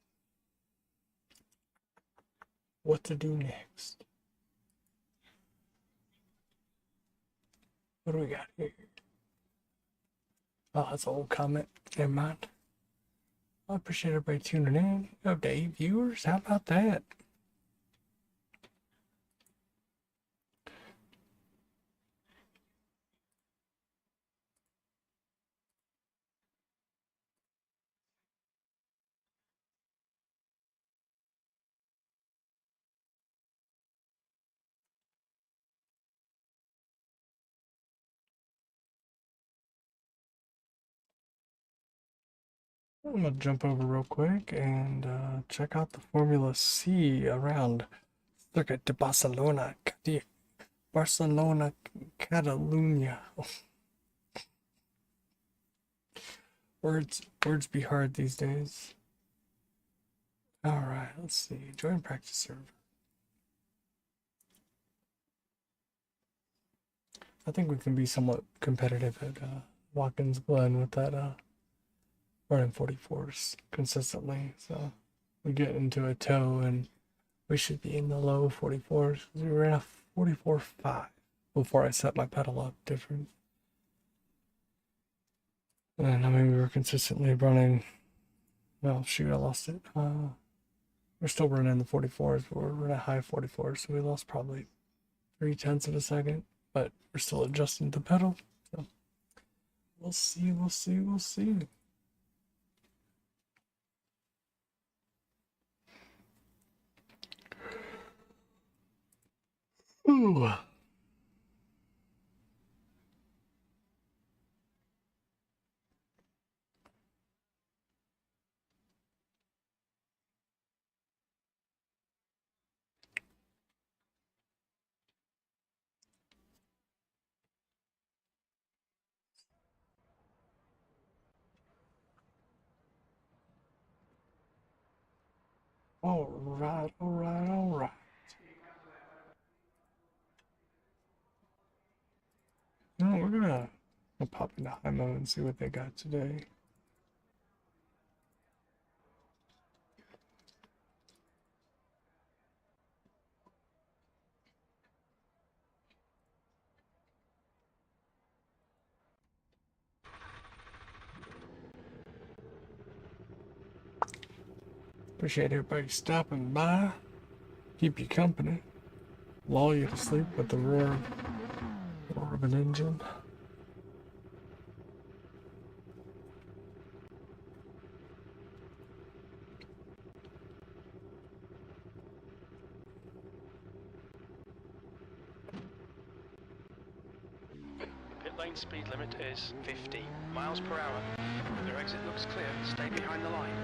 What to do next? What do we got here? Oh, that's an old comment. Never mind. I appreciate everybody tuning in. You have 8 viewers? How about that? I'm gonna jump over real quick and check out the Formula C around Circuit de Barcelona-Catalunya. Words be hard these days. All right, let's see. Join practice server. I think we can be somewhat competitive at Watkins Glen with that running 44s consistently. So we get into a tow and we should be in the low 44s. We ran a 44.5 before I set my pedal up different. And I mean, we were consistently running. Well, shoot, I lost it. We're still running the 44s, but we're running high 44s, so we lost probably 0.3 of a second, but we're still adjusting the pedal. So we'll see. Ooh. All right. No, we're gonna pop into high mode and see what they got today. Appreciate everybody stopping by. Keep you company. Lull you to sleep with the roar of an engine. Pit lane speed limit is 50 miles per hour. Their exit looks clear. Stay behind the line.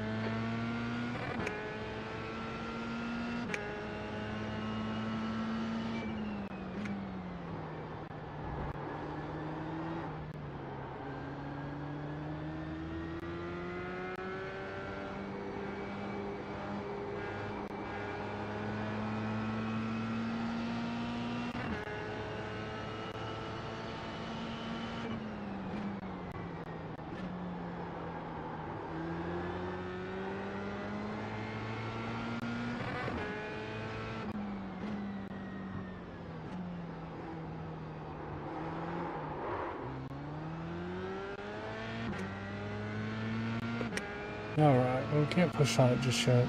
Alright, well, we can't push on it just yet.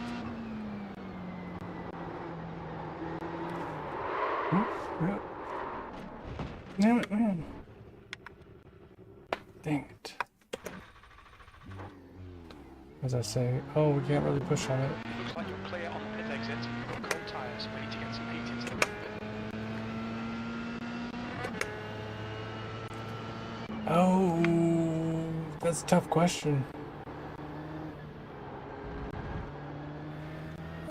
Yep. Damn it, man. Dang it. As I say, oh, we can't really push on it. Looks like you're clear on the pit exit. You've got cold tyres. We need to get some heat into them. Oh, that's a tough question.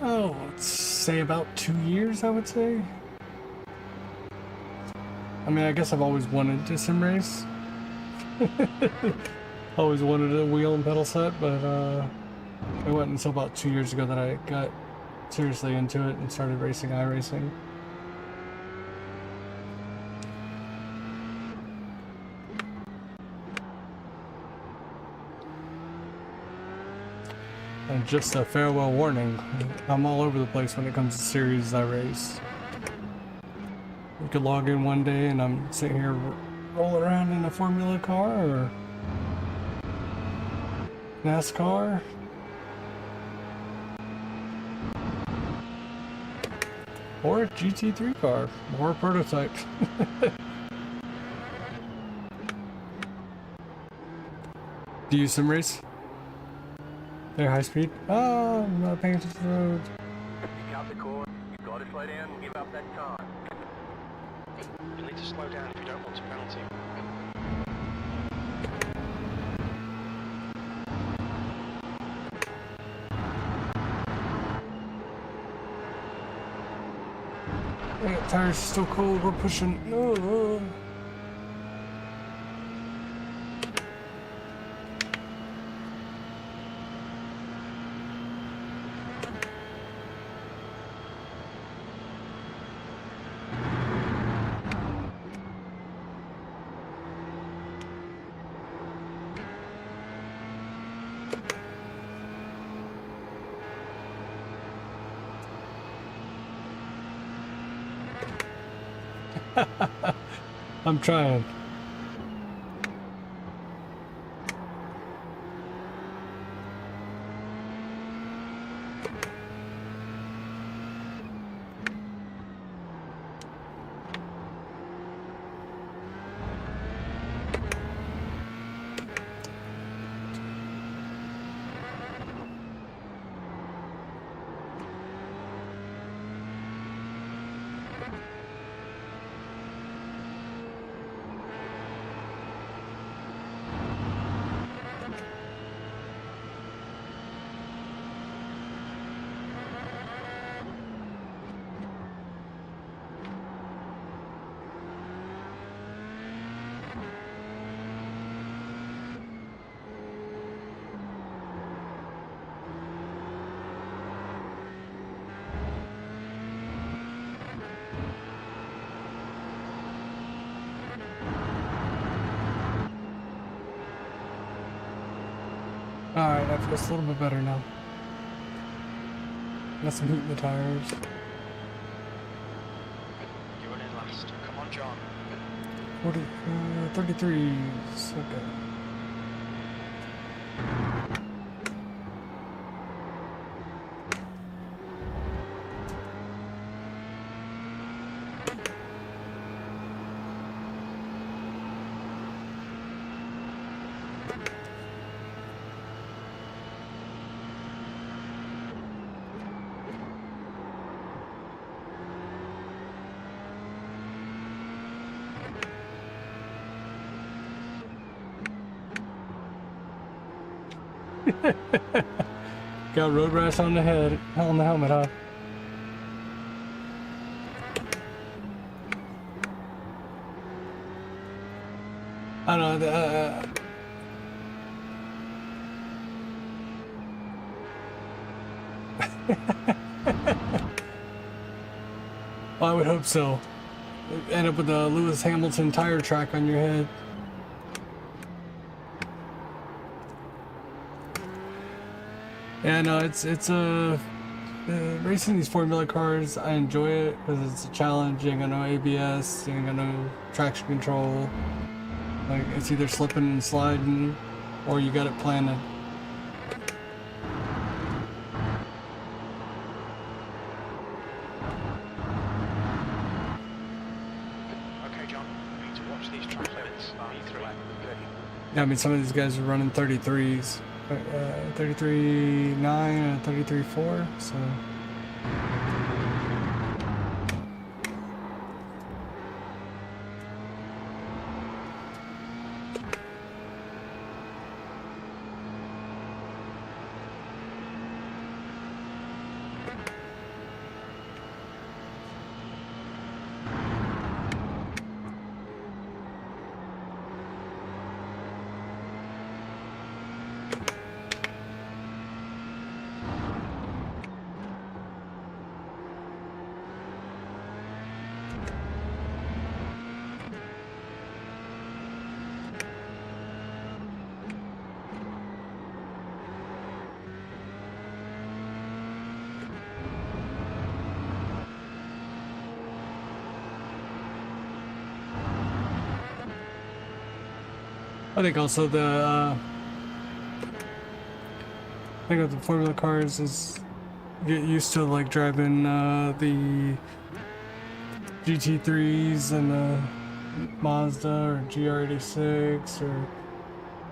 Oh, let's say about 2 years, I would say. I mean, I guess I've always wanted to sim race. Always wanted a wheel and pedal set, but it wasn't until about 2 years ago that I got seriously into it and started racing iRacing. And just a farewell warning, I'm all over the place when it comes to series I race. You could log in one day and I'm sitting here rolling around in a Formula car or NASCAR. Or a GT3 car, or a prototype. Do you sim race? They're high speed? Oh, I'm not paying attention to the road. You got the course. You've got to slow down and give up that time. You'll need to slow down if you don't want a penalty. Yeah, tires are still cold, we're pushing. Oh. I'm trying. Alright, that feels a little bit better now. Got some heat in the tires. You're running last. Come on, John. 33s, okay. Got road rash on the head, on the helmet, huh? I don't know. Well, I would hope so. End up with a Lewis Hamilton tire track on your head. Yeah, no, it's racing these Formula cars. I enjoy it because it's a challenge. You ain't got no ABS, you ain't got no traction control. Like, it's either slipping and sliding, or you got it planted. Okay, John. We need to watch these track limits. E3. Yeah, I mean, some of these guys are running 33s. 33.9 and 33.4, so I think also the thing with the Formula cars is get used to like driving the GT3s and Mazda or GR86 or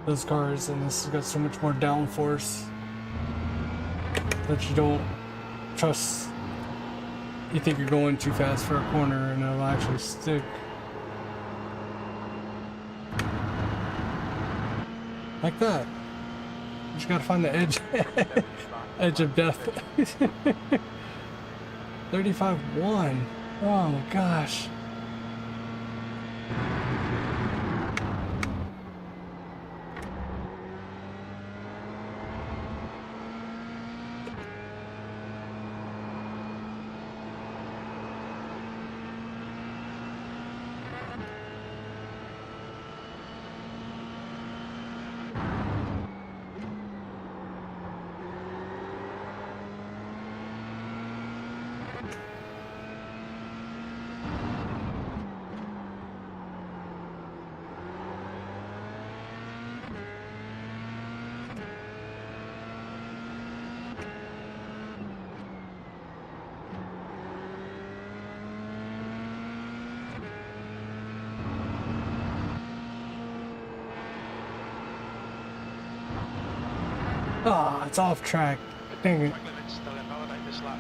those cars, and this has got so much more downforce that you don't trust. You think you're going too fast for a corner and it'll actually stick. Like that. You just gotta find the edge edge of death. 35-1. Oh my gosh. Ah, it's off track. Dang it. Track limits, they'll invalidate this lap.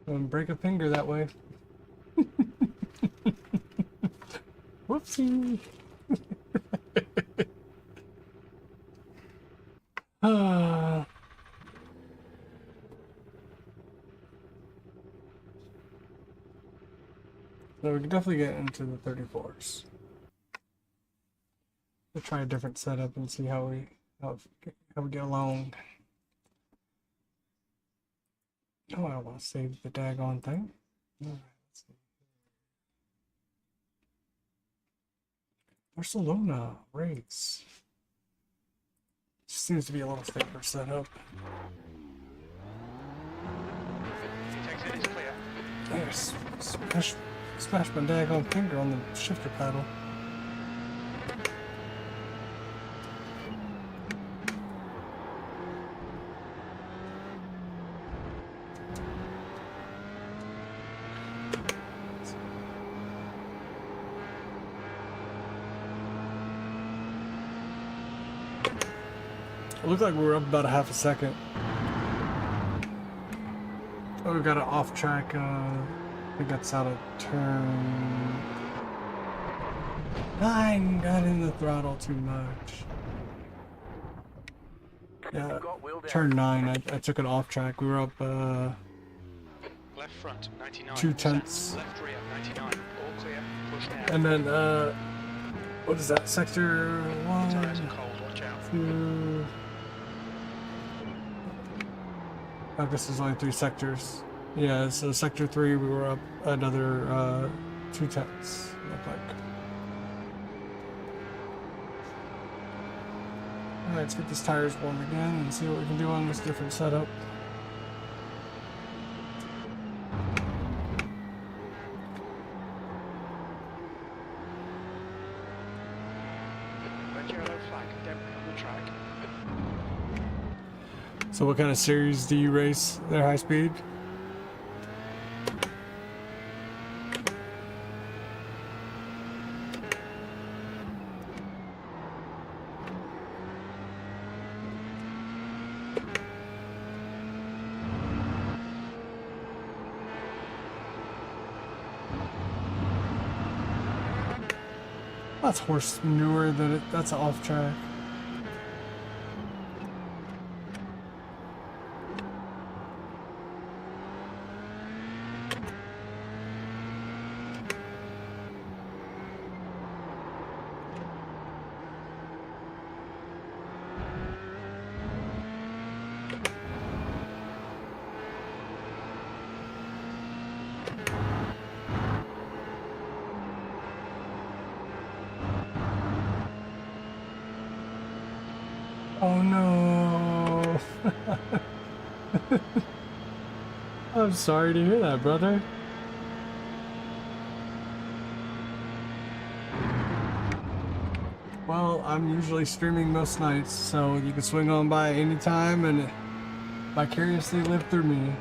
Don't break a finger that way. Whoopsie. So we can definitely get into the 34s. We'll try a different setup and see how we get along. Oh, I don't want to save the daggone thing. Alright, let's see. Barcelona race. Seems to be a little safer setup. Exit is clear. There's smash my daggone finger on the shifter paddle. It looked like we were up about a half a second. Oh, we got it off track. I think that's out of turn 9. Got in the throttle too much. Yeah, turn 9. I took it off track. We were up Left front, 99. 2/10. Left rear, 99. All clear. Push now. And then what is that? Sector Tires are 1, cold, watch out. 2. I guess there's only 3 sectors. Yeah, so sector 3 we were up another 2/10. Looked like. Alright, let's get these tires warm again and see what we can do on this different setup. Red yellow flag, damping on the track. So what kind of series do you race? They're high speed? That's horse manure. That's off track. Oh no. I'm sorry to hear that, brother. Well, I'm usually streaming most nights, so you can swing on by anytime and vicariously live through me.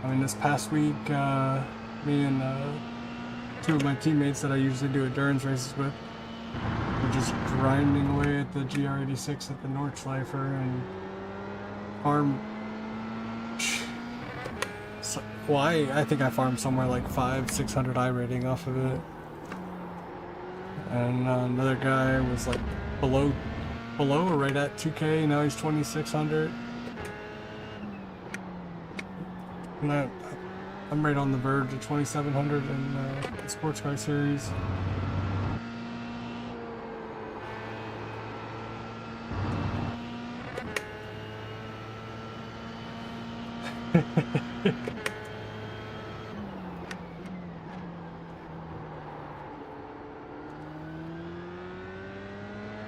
I mean, this past week, me and two of my teammates that I usually do endurance races with were just grinding away at the GR86 at the Nordschleifer and farm. So, well, I think I farmed somewhere like 500-600 I rating off of it. And another guy was like below or right at 2K. Now he's 2600. And I'm right on the verge of 2700 in the sports car series.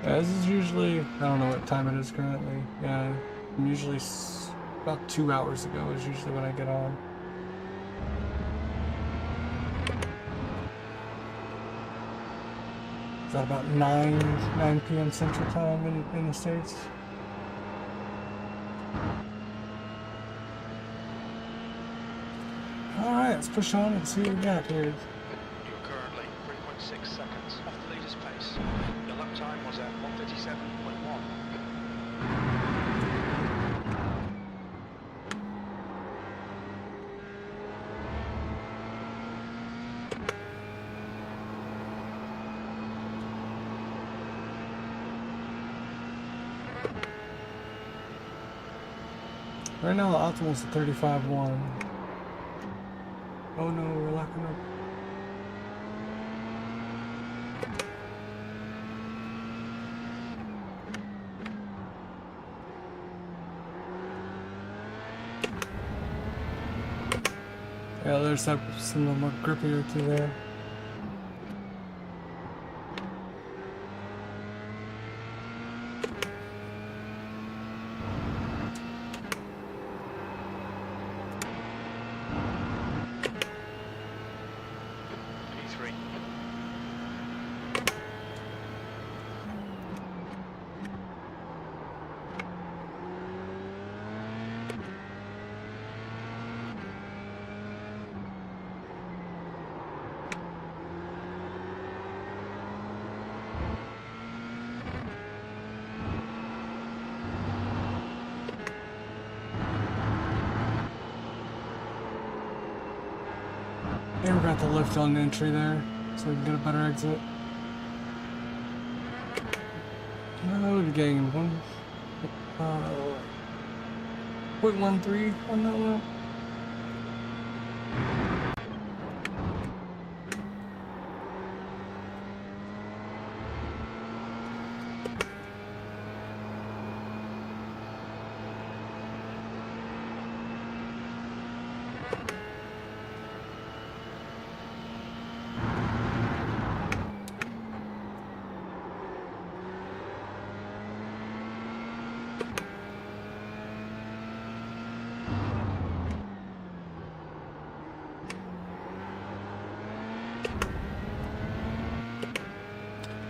Yeah, this is usually, I don't know what time it is currently. Yeah, I'm usually about 2 hours ago is usually when I get on. Is that about 9 p.m. Central Time in the States? Alright, let's push on and see what we got here. You're currently 3.6 seconds off the leader's pace. Your lap time was at 1:37.1. Right now the optimal's at 35.1. Oh no, we're locking up. Yeah, there's some more grippier to there. P3. Yeah, we got the lift on the entry there, so we can get a better exit. No, we're getting 0.13 on that one.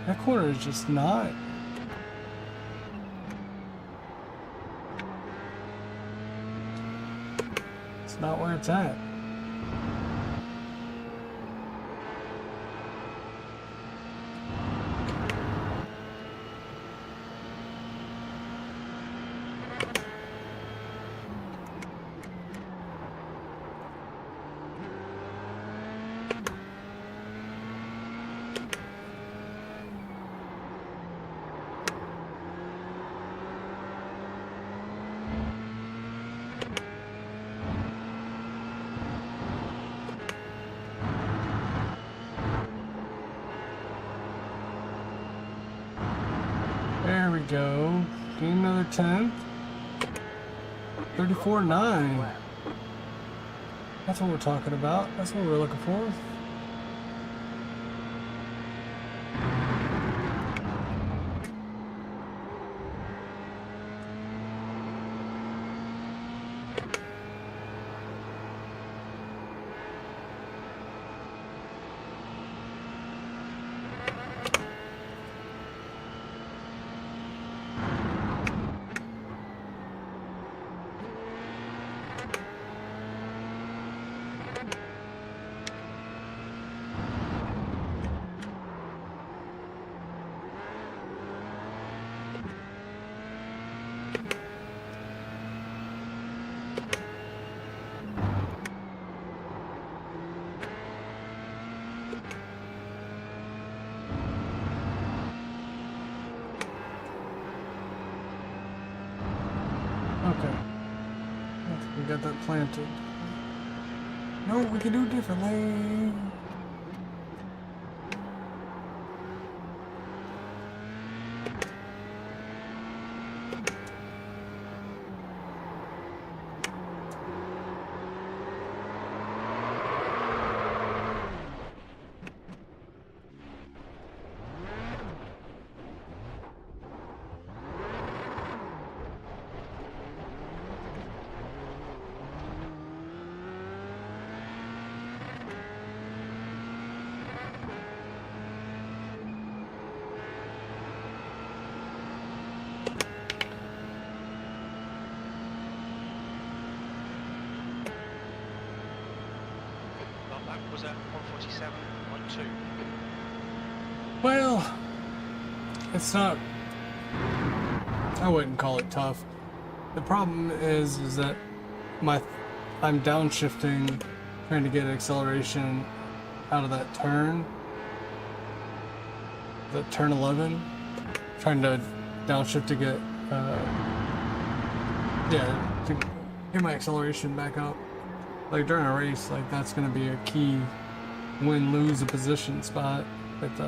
That corner is just not. It's not where it's at. There we go. Gain another 10th. 34.9. That's what we're talking about. That's what we're looking for. got that planted. No, we can do it differently. Well, that was at 147.2. Well, it's not. I wouldn't call it tough. The problem is that I'm downshifting, trying to get acceleration out of that turn. The turn 11, trying to downshift to get, yeah, to get my acceleration back up. Like during a race, like that's gonna be a key win-lose a position spot with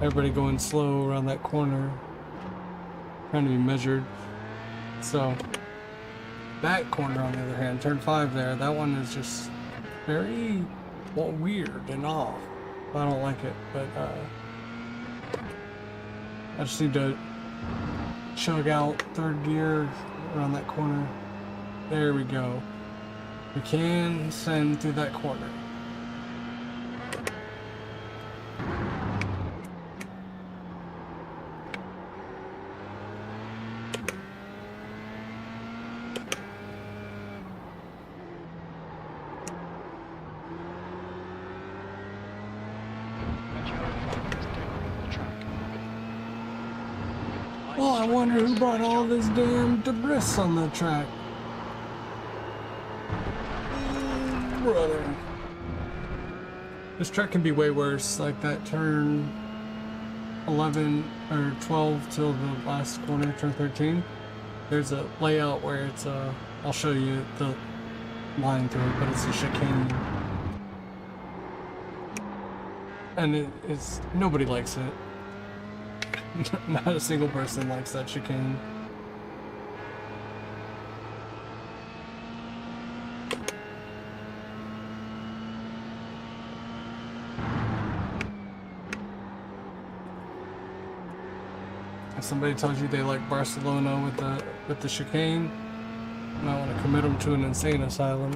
everybody going slow around that corner, trying to be measured. So that corner, on the other hand, turn 5 there, that one is just very, well, weird and off. I don't like it, but I just need to chug out 3rd gear around that corner. There we go. We can send through that corner. Well, I wonder who brought all this damn debris on the track. Brother. This track can be way worse, like that turn 11 or 12 till the last corner, turn 13. There's a layout where it's I'll show you the line through it, but it's a chicane. And it's nobody likes it. Not a single person likes that chicane. If somebody tells you they like Barcelona with the chicane, you might want to commit them to an insane asylum.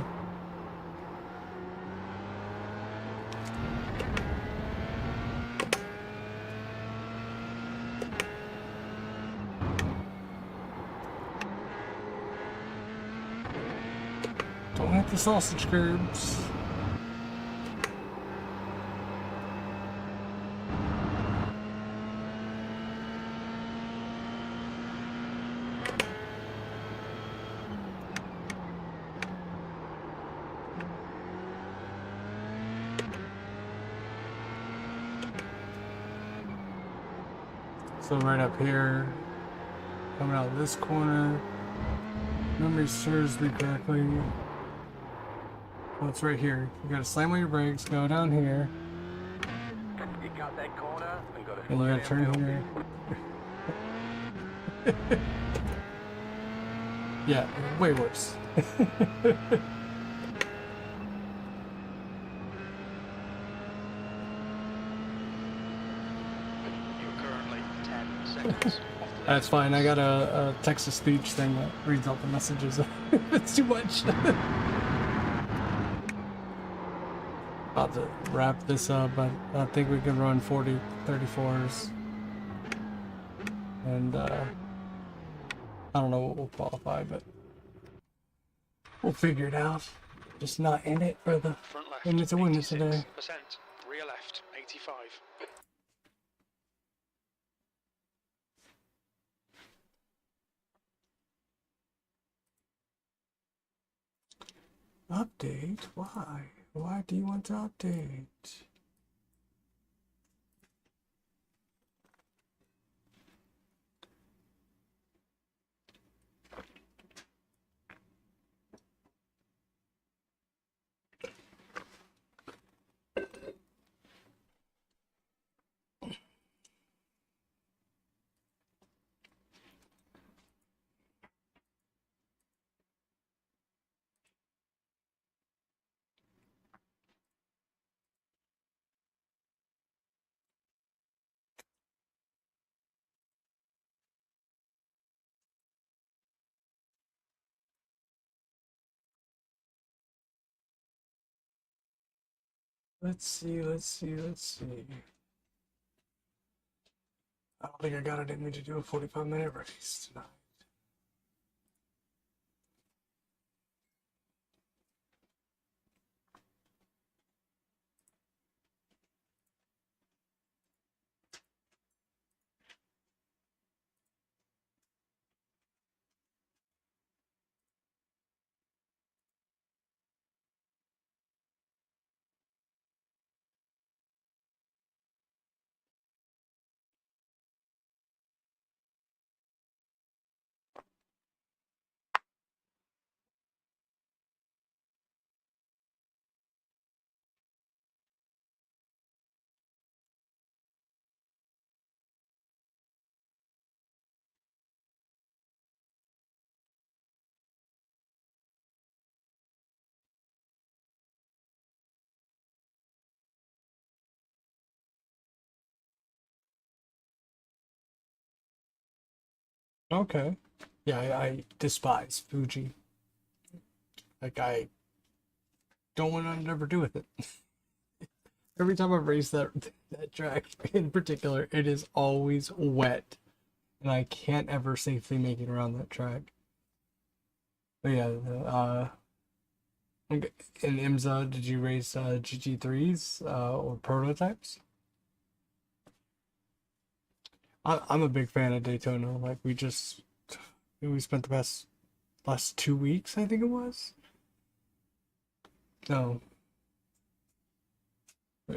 Don't hit the sausage curbs. So right up here, coming out of this corner, memory serves me correctly. Well, it's right here. You gotta slam on your brakes, go down here, You got that corner and got a and you gotta turn here. Yeah, way worse. You're currently 10 seconds off the That's fine. I got a text-to-speech thing that reads out the messages. It's too much. About to wrap this up, but I think we can run 40 34s. And I don't know what we'll qualify, but we'll figure it out. Just not in it for the front left. win it to win it today. 86%. Rear left 85. Update? Why? Why do you want to update? Let's see, let's see, let's see. I don't think I got it in me to do a 45-minute race tonight. Okay. Yeah, I despise Fuji. Like, I don't want to ever do with it. Every time I've raced that track in particular, it is always wet. And I can't ever safely make it around that track. But yeah, in IMSA, did you race GT3s or prototypes? I'm a big fan of Daytona. Like, we spent the last 2 weeks, I think it was. No,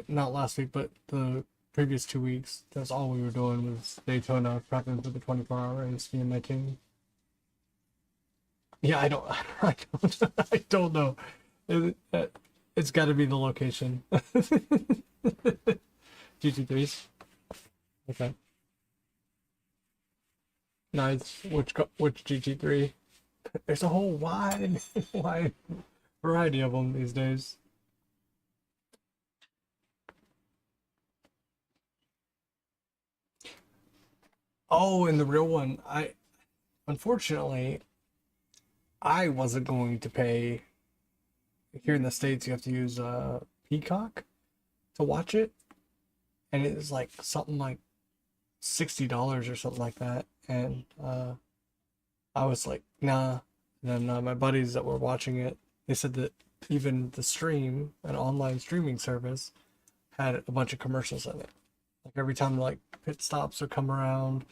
not last week, but the previous 2 weeks. That's all we were doing was Daytona, prepping for the 24-hour race, me and my team. Yeah, I don't, I don't know. It's got to be the location. GT3s. Okay. Nice. Which GT3? There's a whole wide variety of them these days. Oh, and the real one. Unfortunately, I wasn't going to pay. Here in the States, you have to use Peacock to watch it, and it was like something like $60 or something like that. And I was like, nah. And then my buddies that were watching it, they said that even the stream, an online streaming service, had a bunch of commercials in it. Like every time like pit stops would come around,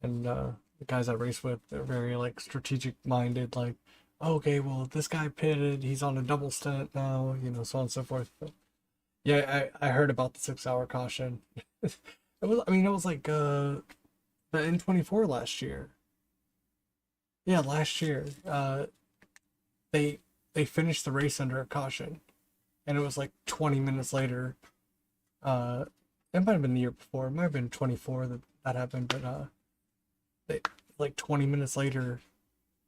and the guys I race with, they're very like strategic minded, like, okay, well this guy pitted, he's on a double stint now, so on and so forth. But yeah, I heard about the 6 hour caution. It was like the N24 last year. Yeah, last year. They finished the race under a caution, and it was like 20 minutes later. It might have been the year before. It might have been 24 that happened, but they like 20 minutes later,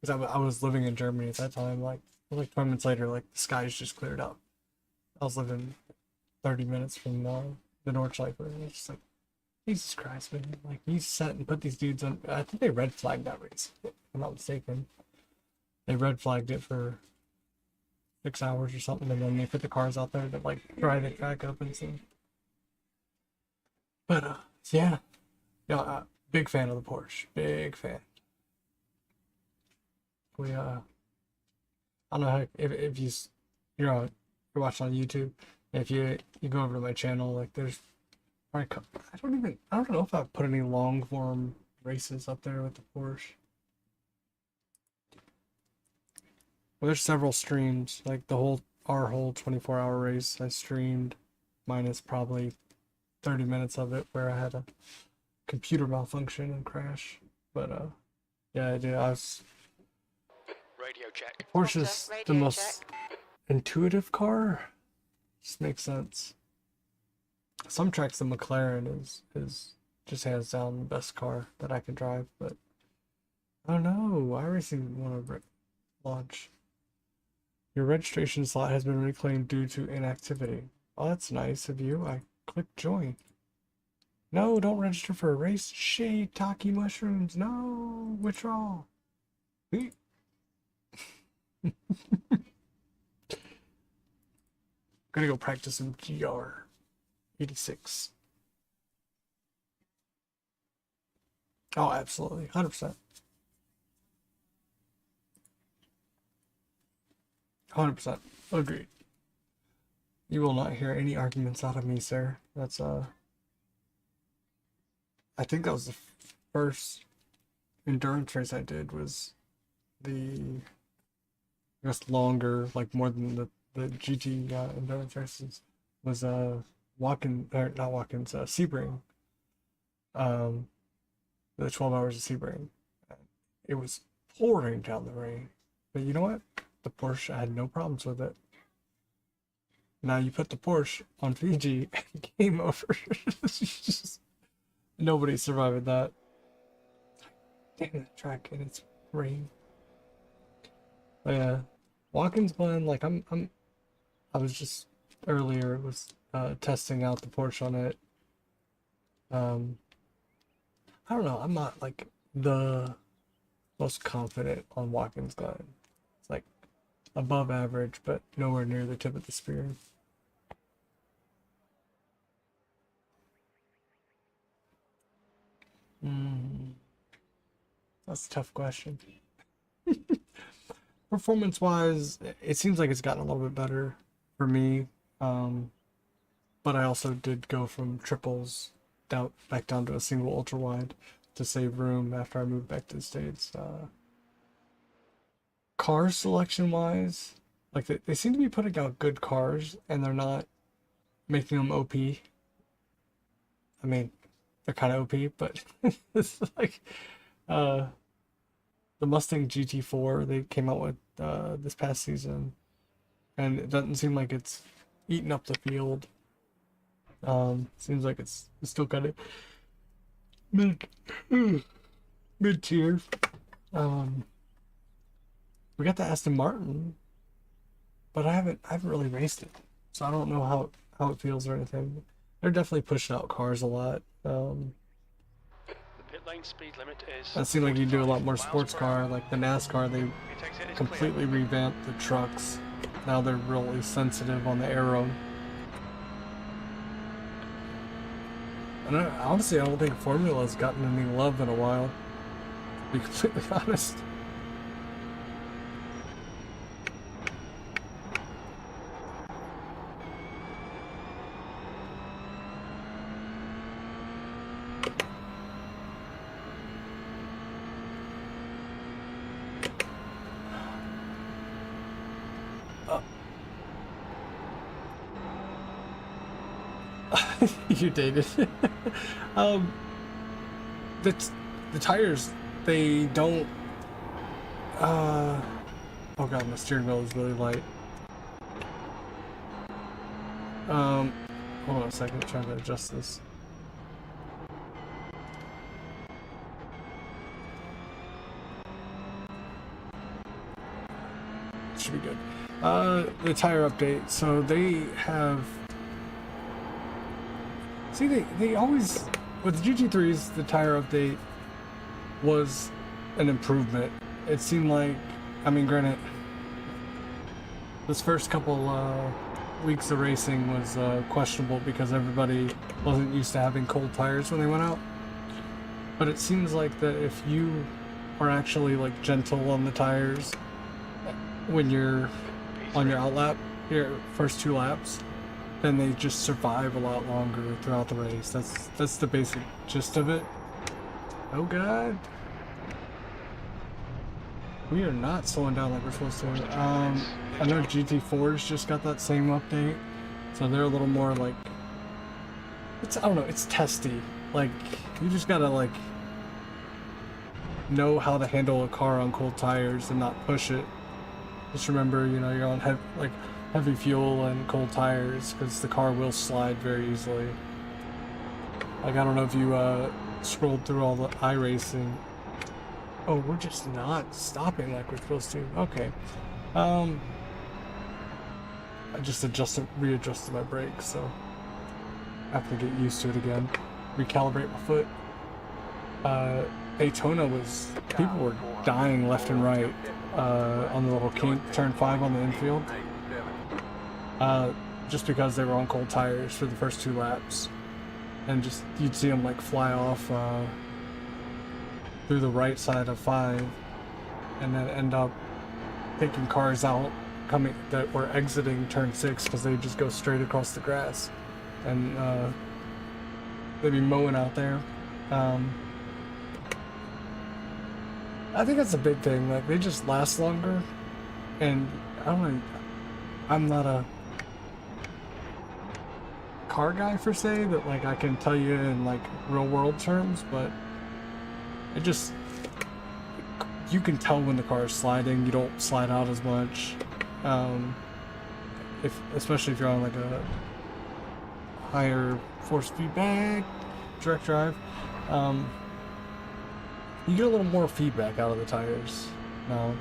because I was living in Germany at that time. Like 20 minutes later, like the skies just cleared up. I was living 30 minutes from the Nordschleife, and it's just like, Jesus Christ, man! Like, you set and put these dudes on. I think they red flagged that race, if I'm not mistaken. They red flagged it for 6 hours or something, and then they put the cars out there to like dry the track up and stuff. But yeah, big fan of the Porsche. Big fan. We I don't know how, if you're watching on YouTube. If you go over to my channel, like there's I don't know if I've put any long form races up there with the Porsche. Well, there's several streams, like our whole 24-hour race I streamed, minus probably 30 minutes of it where I had a computer malfunction and crash. But yeah, I did. Radio check. Porsche's the most intuitive car. Just makes sense. Some tracks the McLaren is just hands down the best car that I can drive, but I don't know. I iRacing want to launch. Your registration slot has been reclaimed due to inactivity. Oh, that's nice of you. I clicked join. No, don't register for a race. Shiitake mushrooms. No, withdrawal. gonna go practice some GR86. Oh, absolutely, 100%. 100%. Agreed. You will not hear any arguments out of me, sir. That's I think that was the first endurance race I did, was the, I guess, longer, like more than the GT endurance races, was Watkins, or not Watkins, Sebring. The 12 hours of Sebring. It was pouring down the rain, but you know what? The Porsche, I had no problems with it. Now you put the Porsche on Fiji and game over. Just, nobody survived that. Damn that track and it's rain. But yeah, Watkins Glen, like I was just earlier was testing out the Porsche on it. I don't know, I'm not like the most confident on Watkins Glen. It's like above average, but nowhere near the tip of the spear. That's a tough question. Performance-wise, it seems like it's gotten a little bit better for me, but I also did go from triples back down to a single ultra wide to save room after I moved back to the States. Car selection-wise, like they seem to be putting out good cars, and they're not making them OP. I mean, they're kind of OP, but it's like the Mustang GT4 they came out with this past season, and it doesn't seem like it's eating up the field. Seems like it's still kind of mid tier. We got the Aston Martin, but I haven't really raced it, so I don't know how it feels or anything. They're definitely pushing out cars a lot. The pit lane speed limit is. It seemed like you do a lot more sports car, like the NASCAR. They completely revamped the trucks. Now they're really sensitive on the aero. And honestly, I don't think Formula has gotten any love in a while, to be completely honest. You dated. The tires, they don't. Oh god, my steering wheel is really light. Hold on a second, trying to adjust this. Should be good. The tire update. So they have. See, they always, with the GT3s, the tire update was an improvement. It seemed like, I mean, granted, this first couple weeks of racing was questionable because everybody wasn't used to having cold tires when they went out. But it seems like that if you are actually like gentle on the tires when you're on your outlap, your first 2 laps, then they just survive a lot longer throughout the race. That's the basic gist of it. Oh god. We are not slowing down like we're supposed to. I know GT4s just got that same update, so they're a little more like, I don't know, it's testy. Like, you just gotta like know how to handle a car on cold tires and not push it. Just remember, you know, you're on heavy fuel and cold tires, because the car will slide very easily. Like, I don't know if you scrolled through all the iRacing. Oh, we're just not stopping like we're supposed to. Okay. I just readjusted my brakes, so I have to get used to it again. Recalibrate my foot. Daytona was, people were dying left and right on the little kink, turn 5 on the infield. just because they were on cold tires for the first 2 laps, and just you'd see them like fly off through the right side of 5, and then end up taking cars out coming that were exiting turn 6 because they just go straight across the grass, and they'd be mowing out there. I think that's a big thing. Like, they just last longer, and I don't know. I'm not a car guy per se that like I can tell you in like real world terms, but it just, you can tell when the car is sliding. You don't slide out as much, especially if you're on like a higher force feedback direct drive. You get a little more feedback out of the tires now.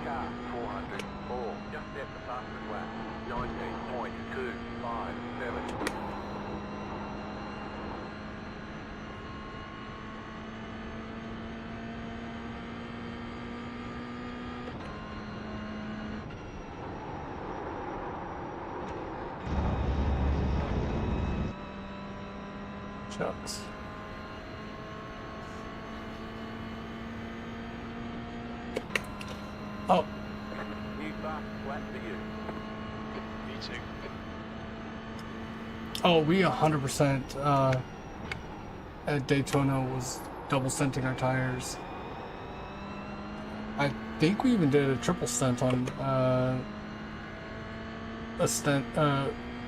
Car 404, just at the fastest lap, 19.257. Shucks. Oh, New fastest lap for you. Me too. oh, we 100% at Daytona was double stinting our tires. I think we even did a triple stint on a stint.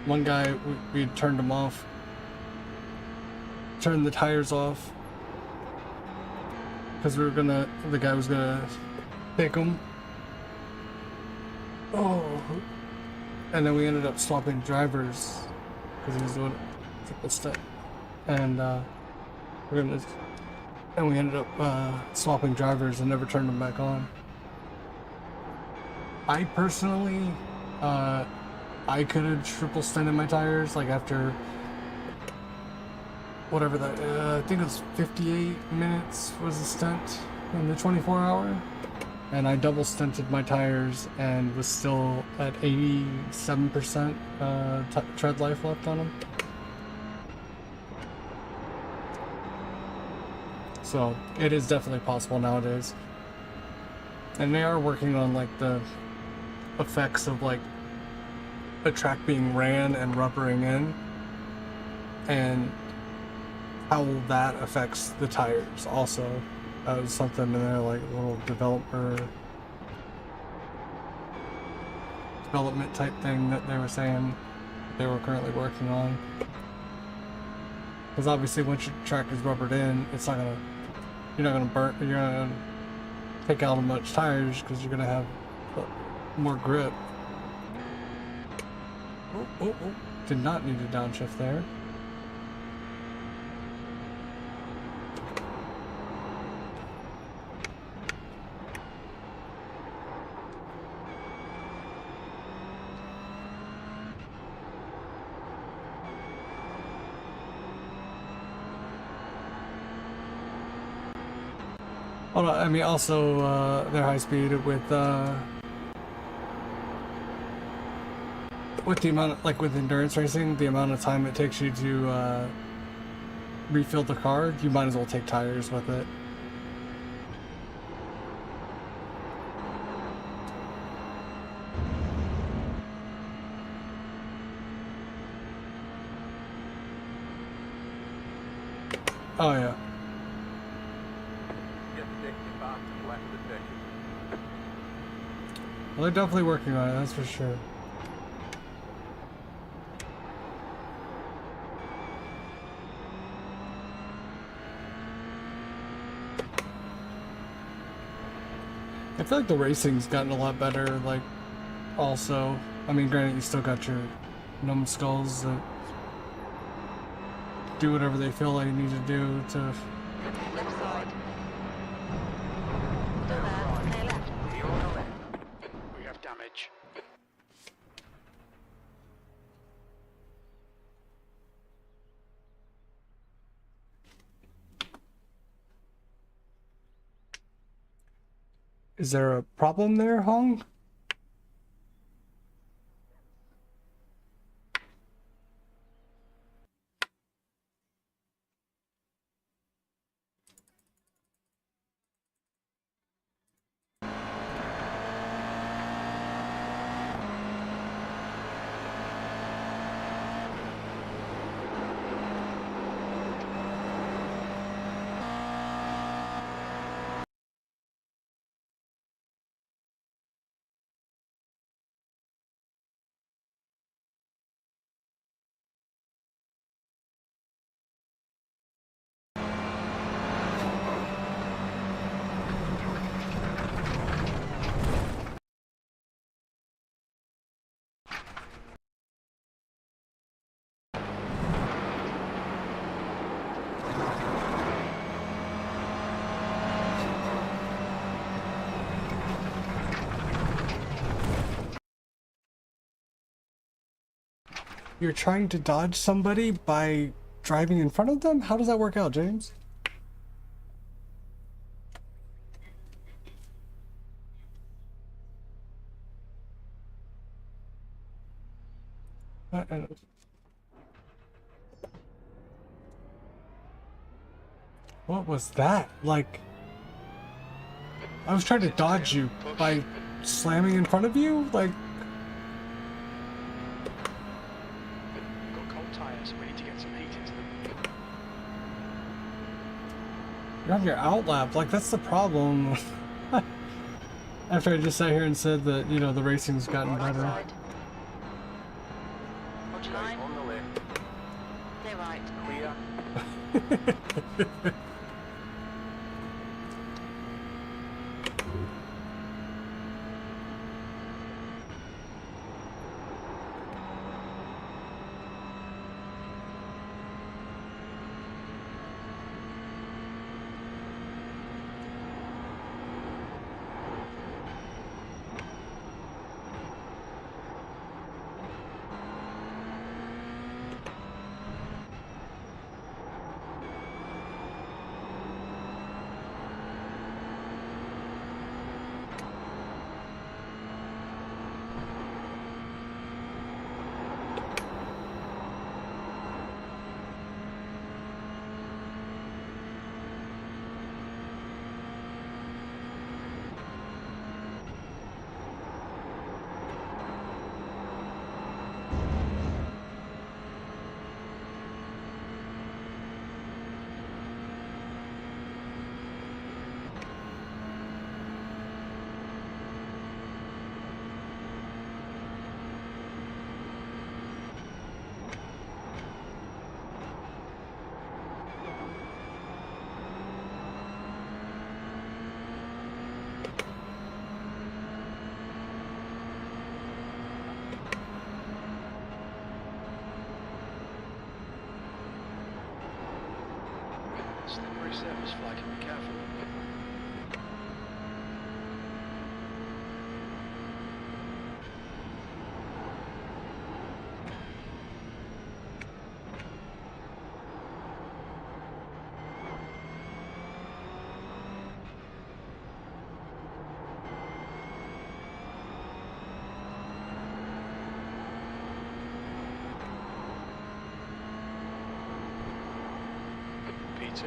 One guy, we had turned him off, turned the tires off because we were gonna, the guy was gonna take them. Oh, and then we ended up swapping drivers because he was doing a triple stint, and we ended up swapping drivers and never turned them back on. I personally, I could have triple stinted my tires like after whatever that, I think it was 58 minutes was the stint in the 24-hour. And I double stinted my tires and was still at 87% tread life left on them. So it is definitely possible nowadays. And they are working on like the effects of like a track being ran and rubbering in, and how that affects the tires also. That was something in there, like a little development type thing that they were saying they were currently working on. Because obviously once your track is rubbered in, it's not gonna, you're not gonna burn, you're not gonna take out as much tires because you're gonna have more grip. Oh, did not need a downshift there. Hold on, I mean, also, they're high speed with the amount of, like with endurance racing, the amount of time it takes you to refill the car, you might as well take tires with it. Oh yeah. Well, they're definitely working on it, that's for sure. I feel like the racing's gotten a lot better, like, also. I mean, granted, you still got your numbskulls that do whatever they feel like you need to do to... Left side. Still there, clear left. We have damage. Is there a problem there, Hong? You're trying to dodge somebody by driving in front of them? How does that work out, James? What was that? Like, I was trying to dodge you by slamming in front of you? Like, Got cold tyres, we need to get some heat into them. you're on your outlap. Like, that's the problem. After I just sat here and said that, you know, the racing's gotten Right better. side. Hold your line. On the left. Stay right. Clear. Slippery surface flag, be careful. P2.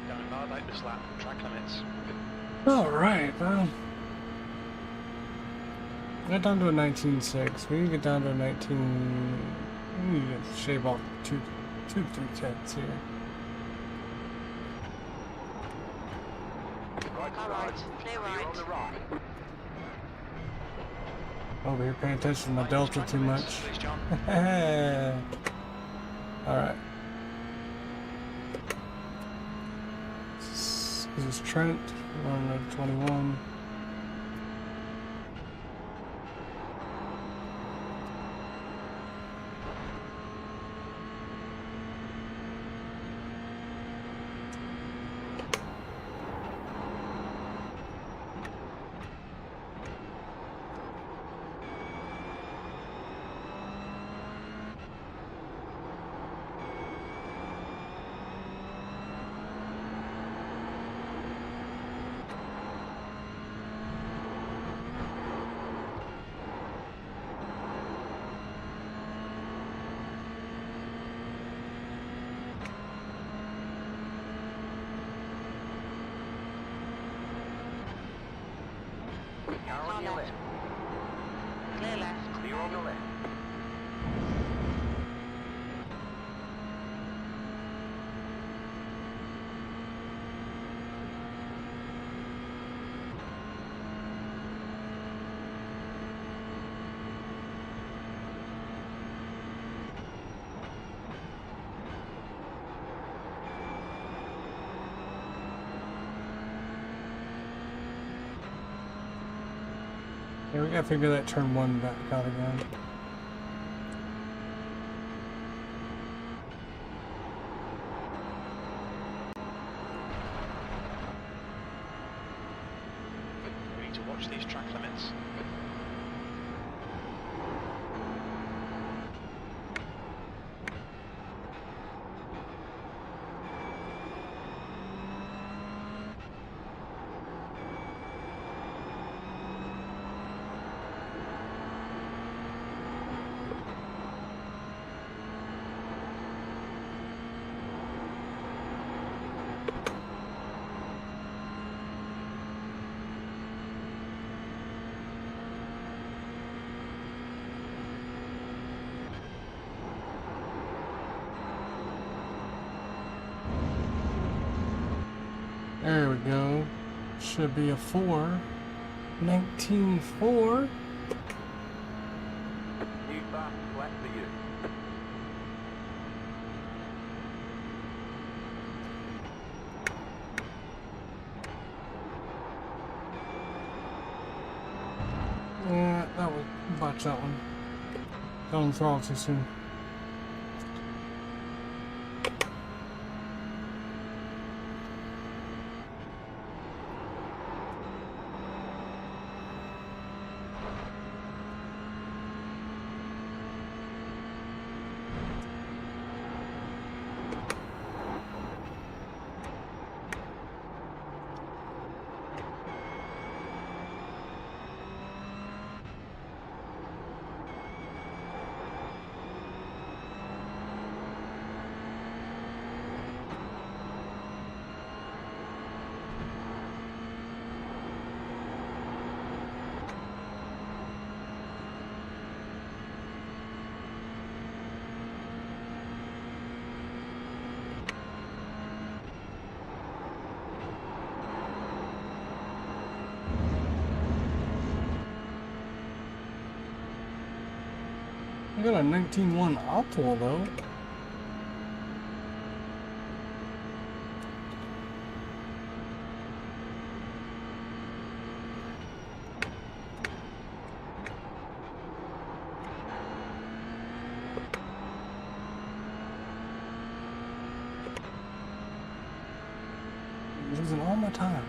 Don't violate this lap, track limits. Alright, well. Got down to a 19.6. We need to get down to a 19. We need to shave off two, 3/10s here. Right All right. side. Clear Clear right. on the right. Over here paying attention to my delta Track too limits, much. please, John. Alright. This is Trent. We're on road 21. Car on your left. Clear left. Clear on your left. Yeah, we gotta figure that turn 1 back out again. We need to watch these track limits. There we go. Should be a 4. 19.4. New fast flat for you. Yeah, that was botch that one. That one throttled too soon. I got a 19.1 optimal though. Losing all my time.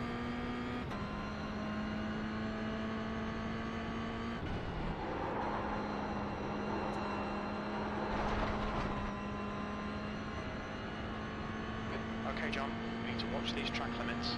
Okay, John, we need to watch these track limits.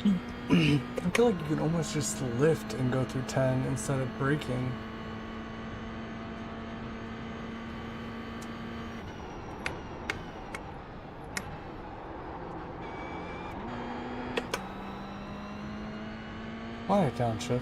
I feel like you can almost just lift and go through 10 instead of braking. Why a downshift?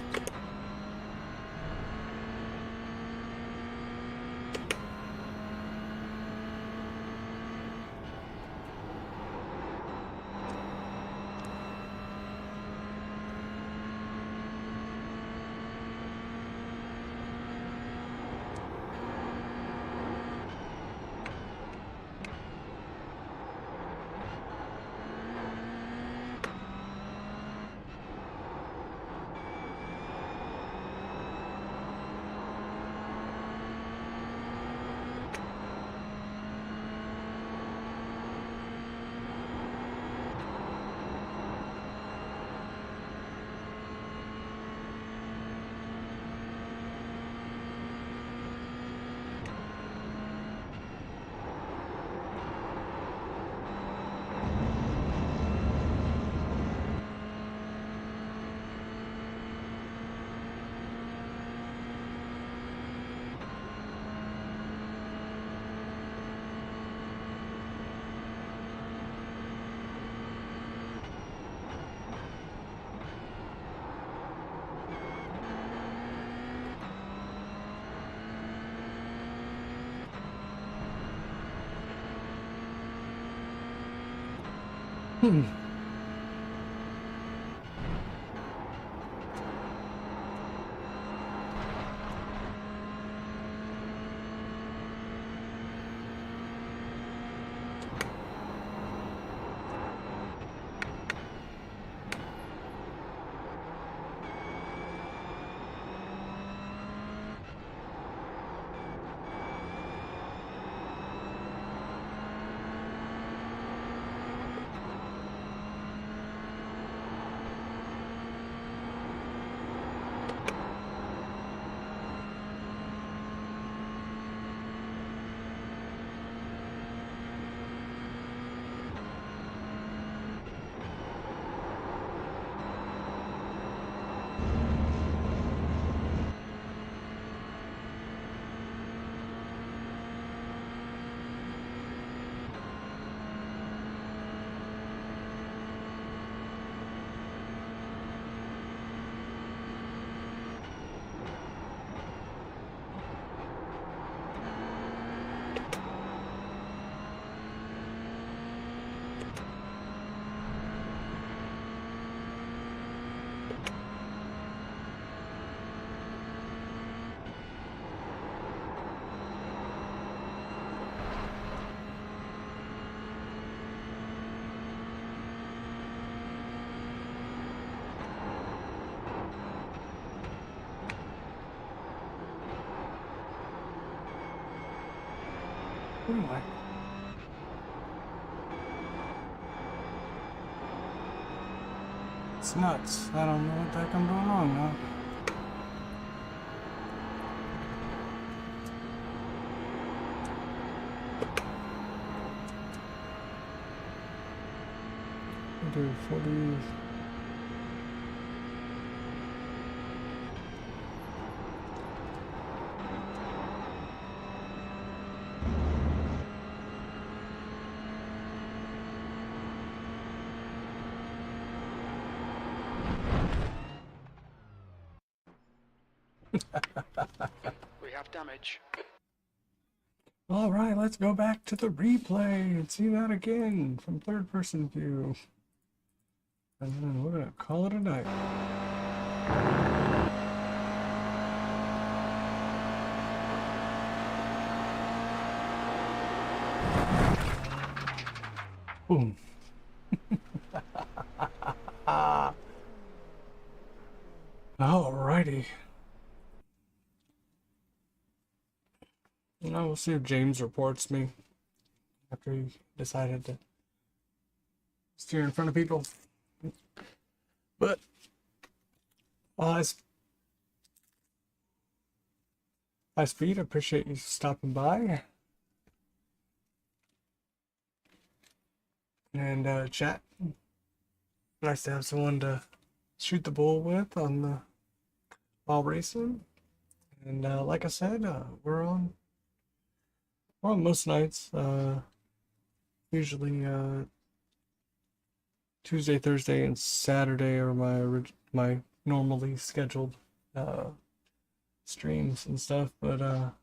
Anyway. It's nuts. I don't know what the heck I'm doing wrong now. Do 40. We have damage. All right, let's go back to the replay and see that again from third person view. And then we're gonna call it a night. Boom. Alrighty. Now we'll see if James reports me after he decided to steer in front of people. But high speed, I appreciate you stopping by and chat. Nice to have someone to shoot the bull with on the while racing. And like I said, we're on most nights. Usually Tuesday, Thursday, and Saturday are my normally scheduled streams and stuff. But let's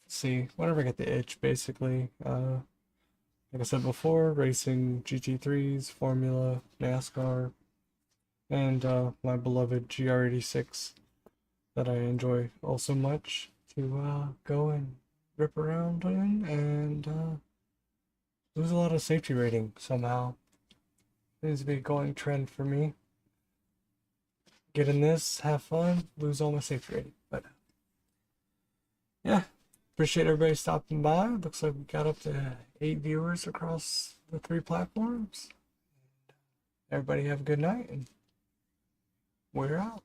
see, whenever I get the itch, basically. Like I said before, racing GT3s, Formula, NASCAR, and my beloved GR86 that I enjoy all so much to go and rip around in and lose a lot of safety rating somehow. Seems to be a going trend for me. Get in this, have fun, lose all my safety rating. But yeah, appreciate everybody stopping by. Looks like we got up to 8 viewers across the 3 platforms. Everybody have a good night, and we're out.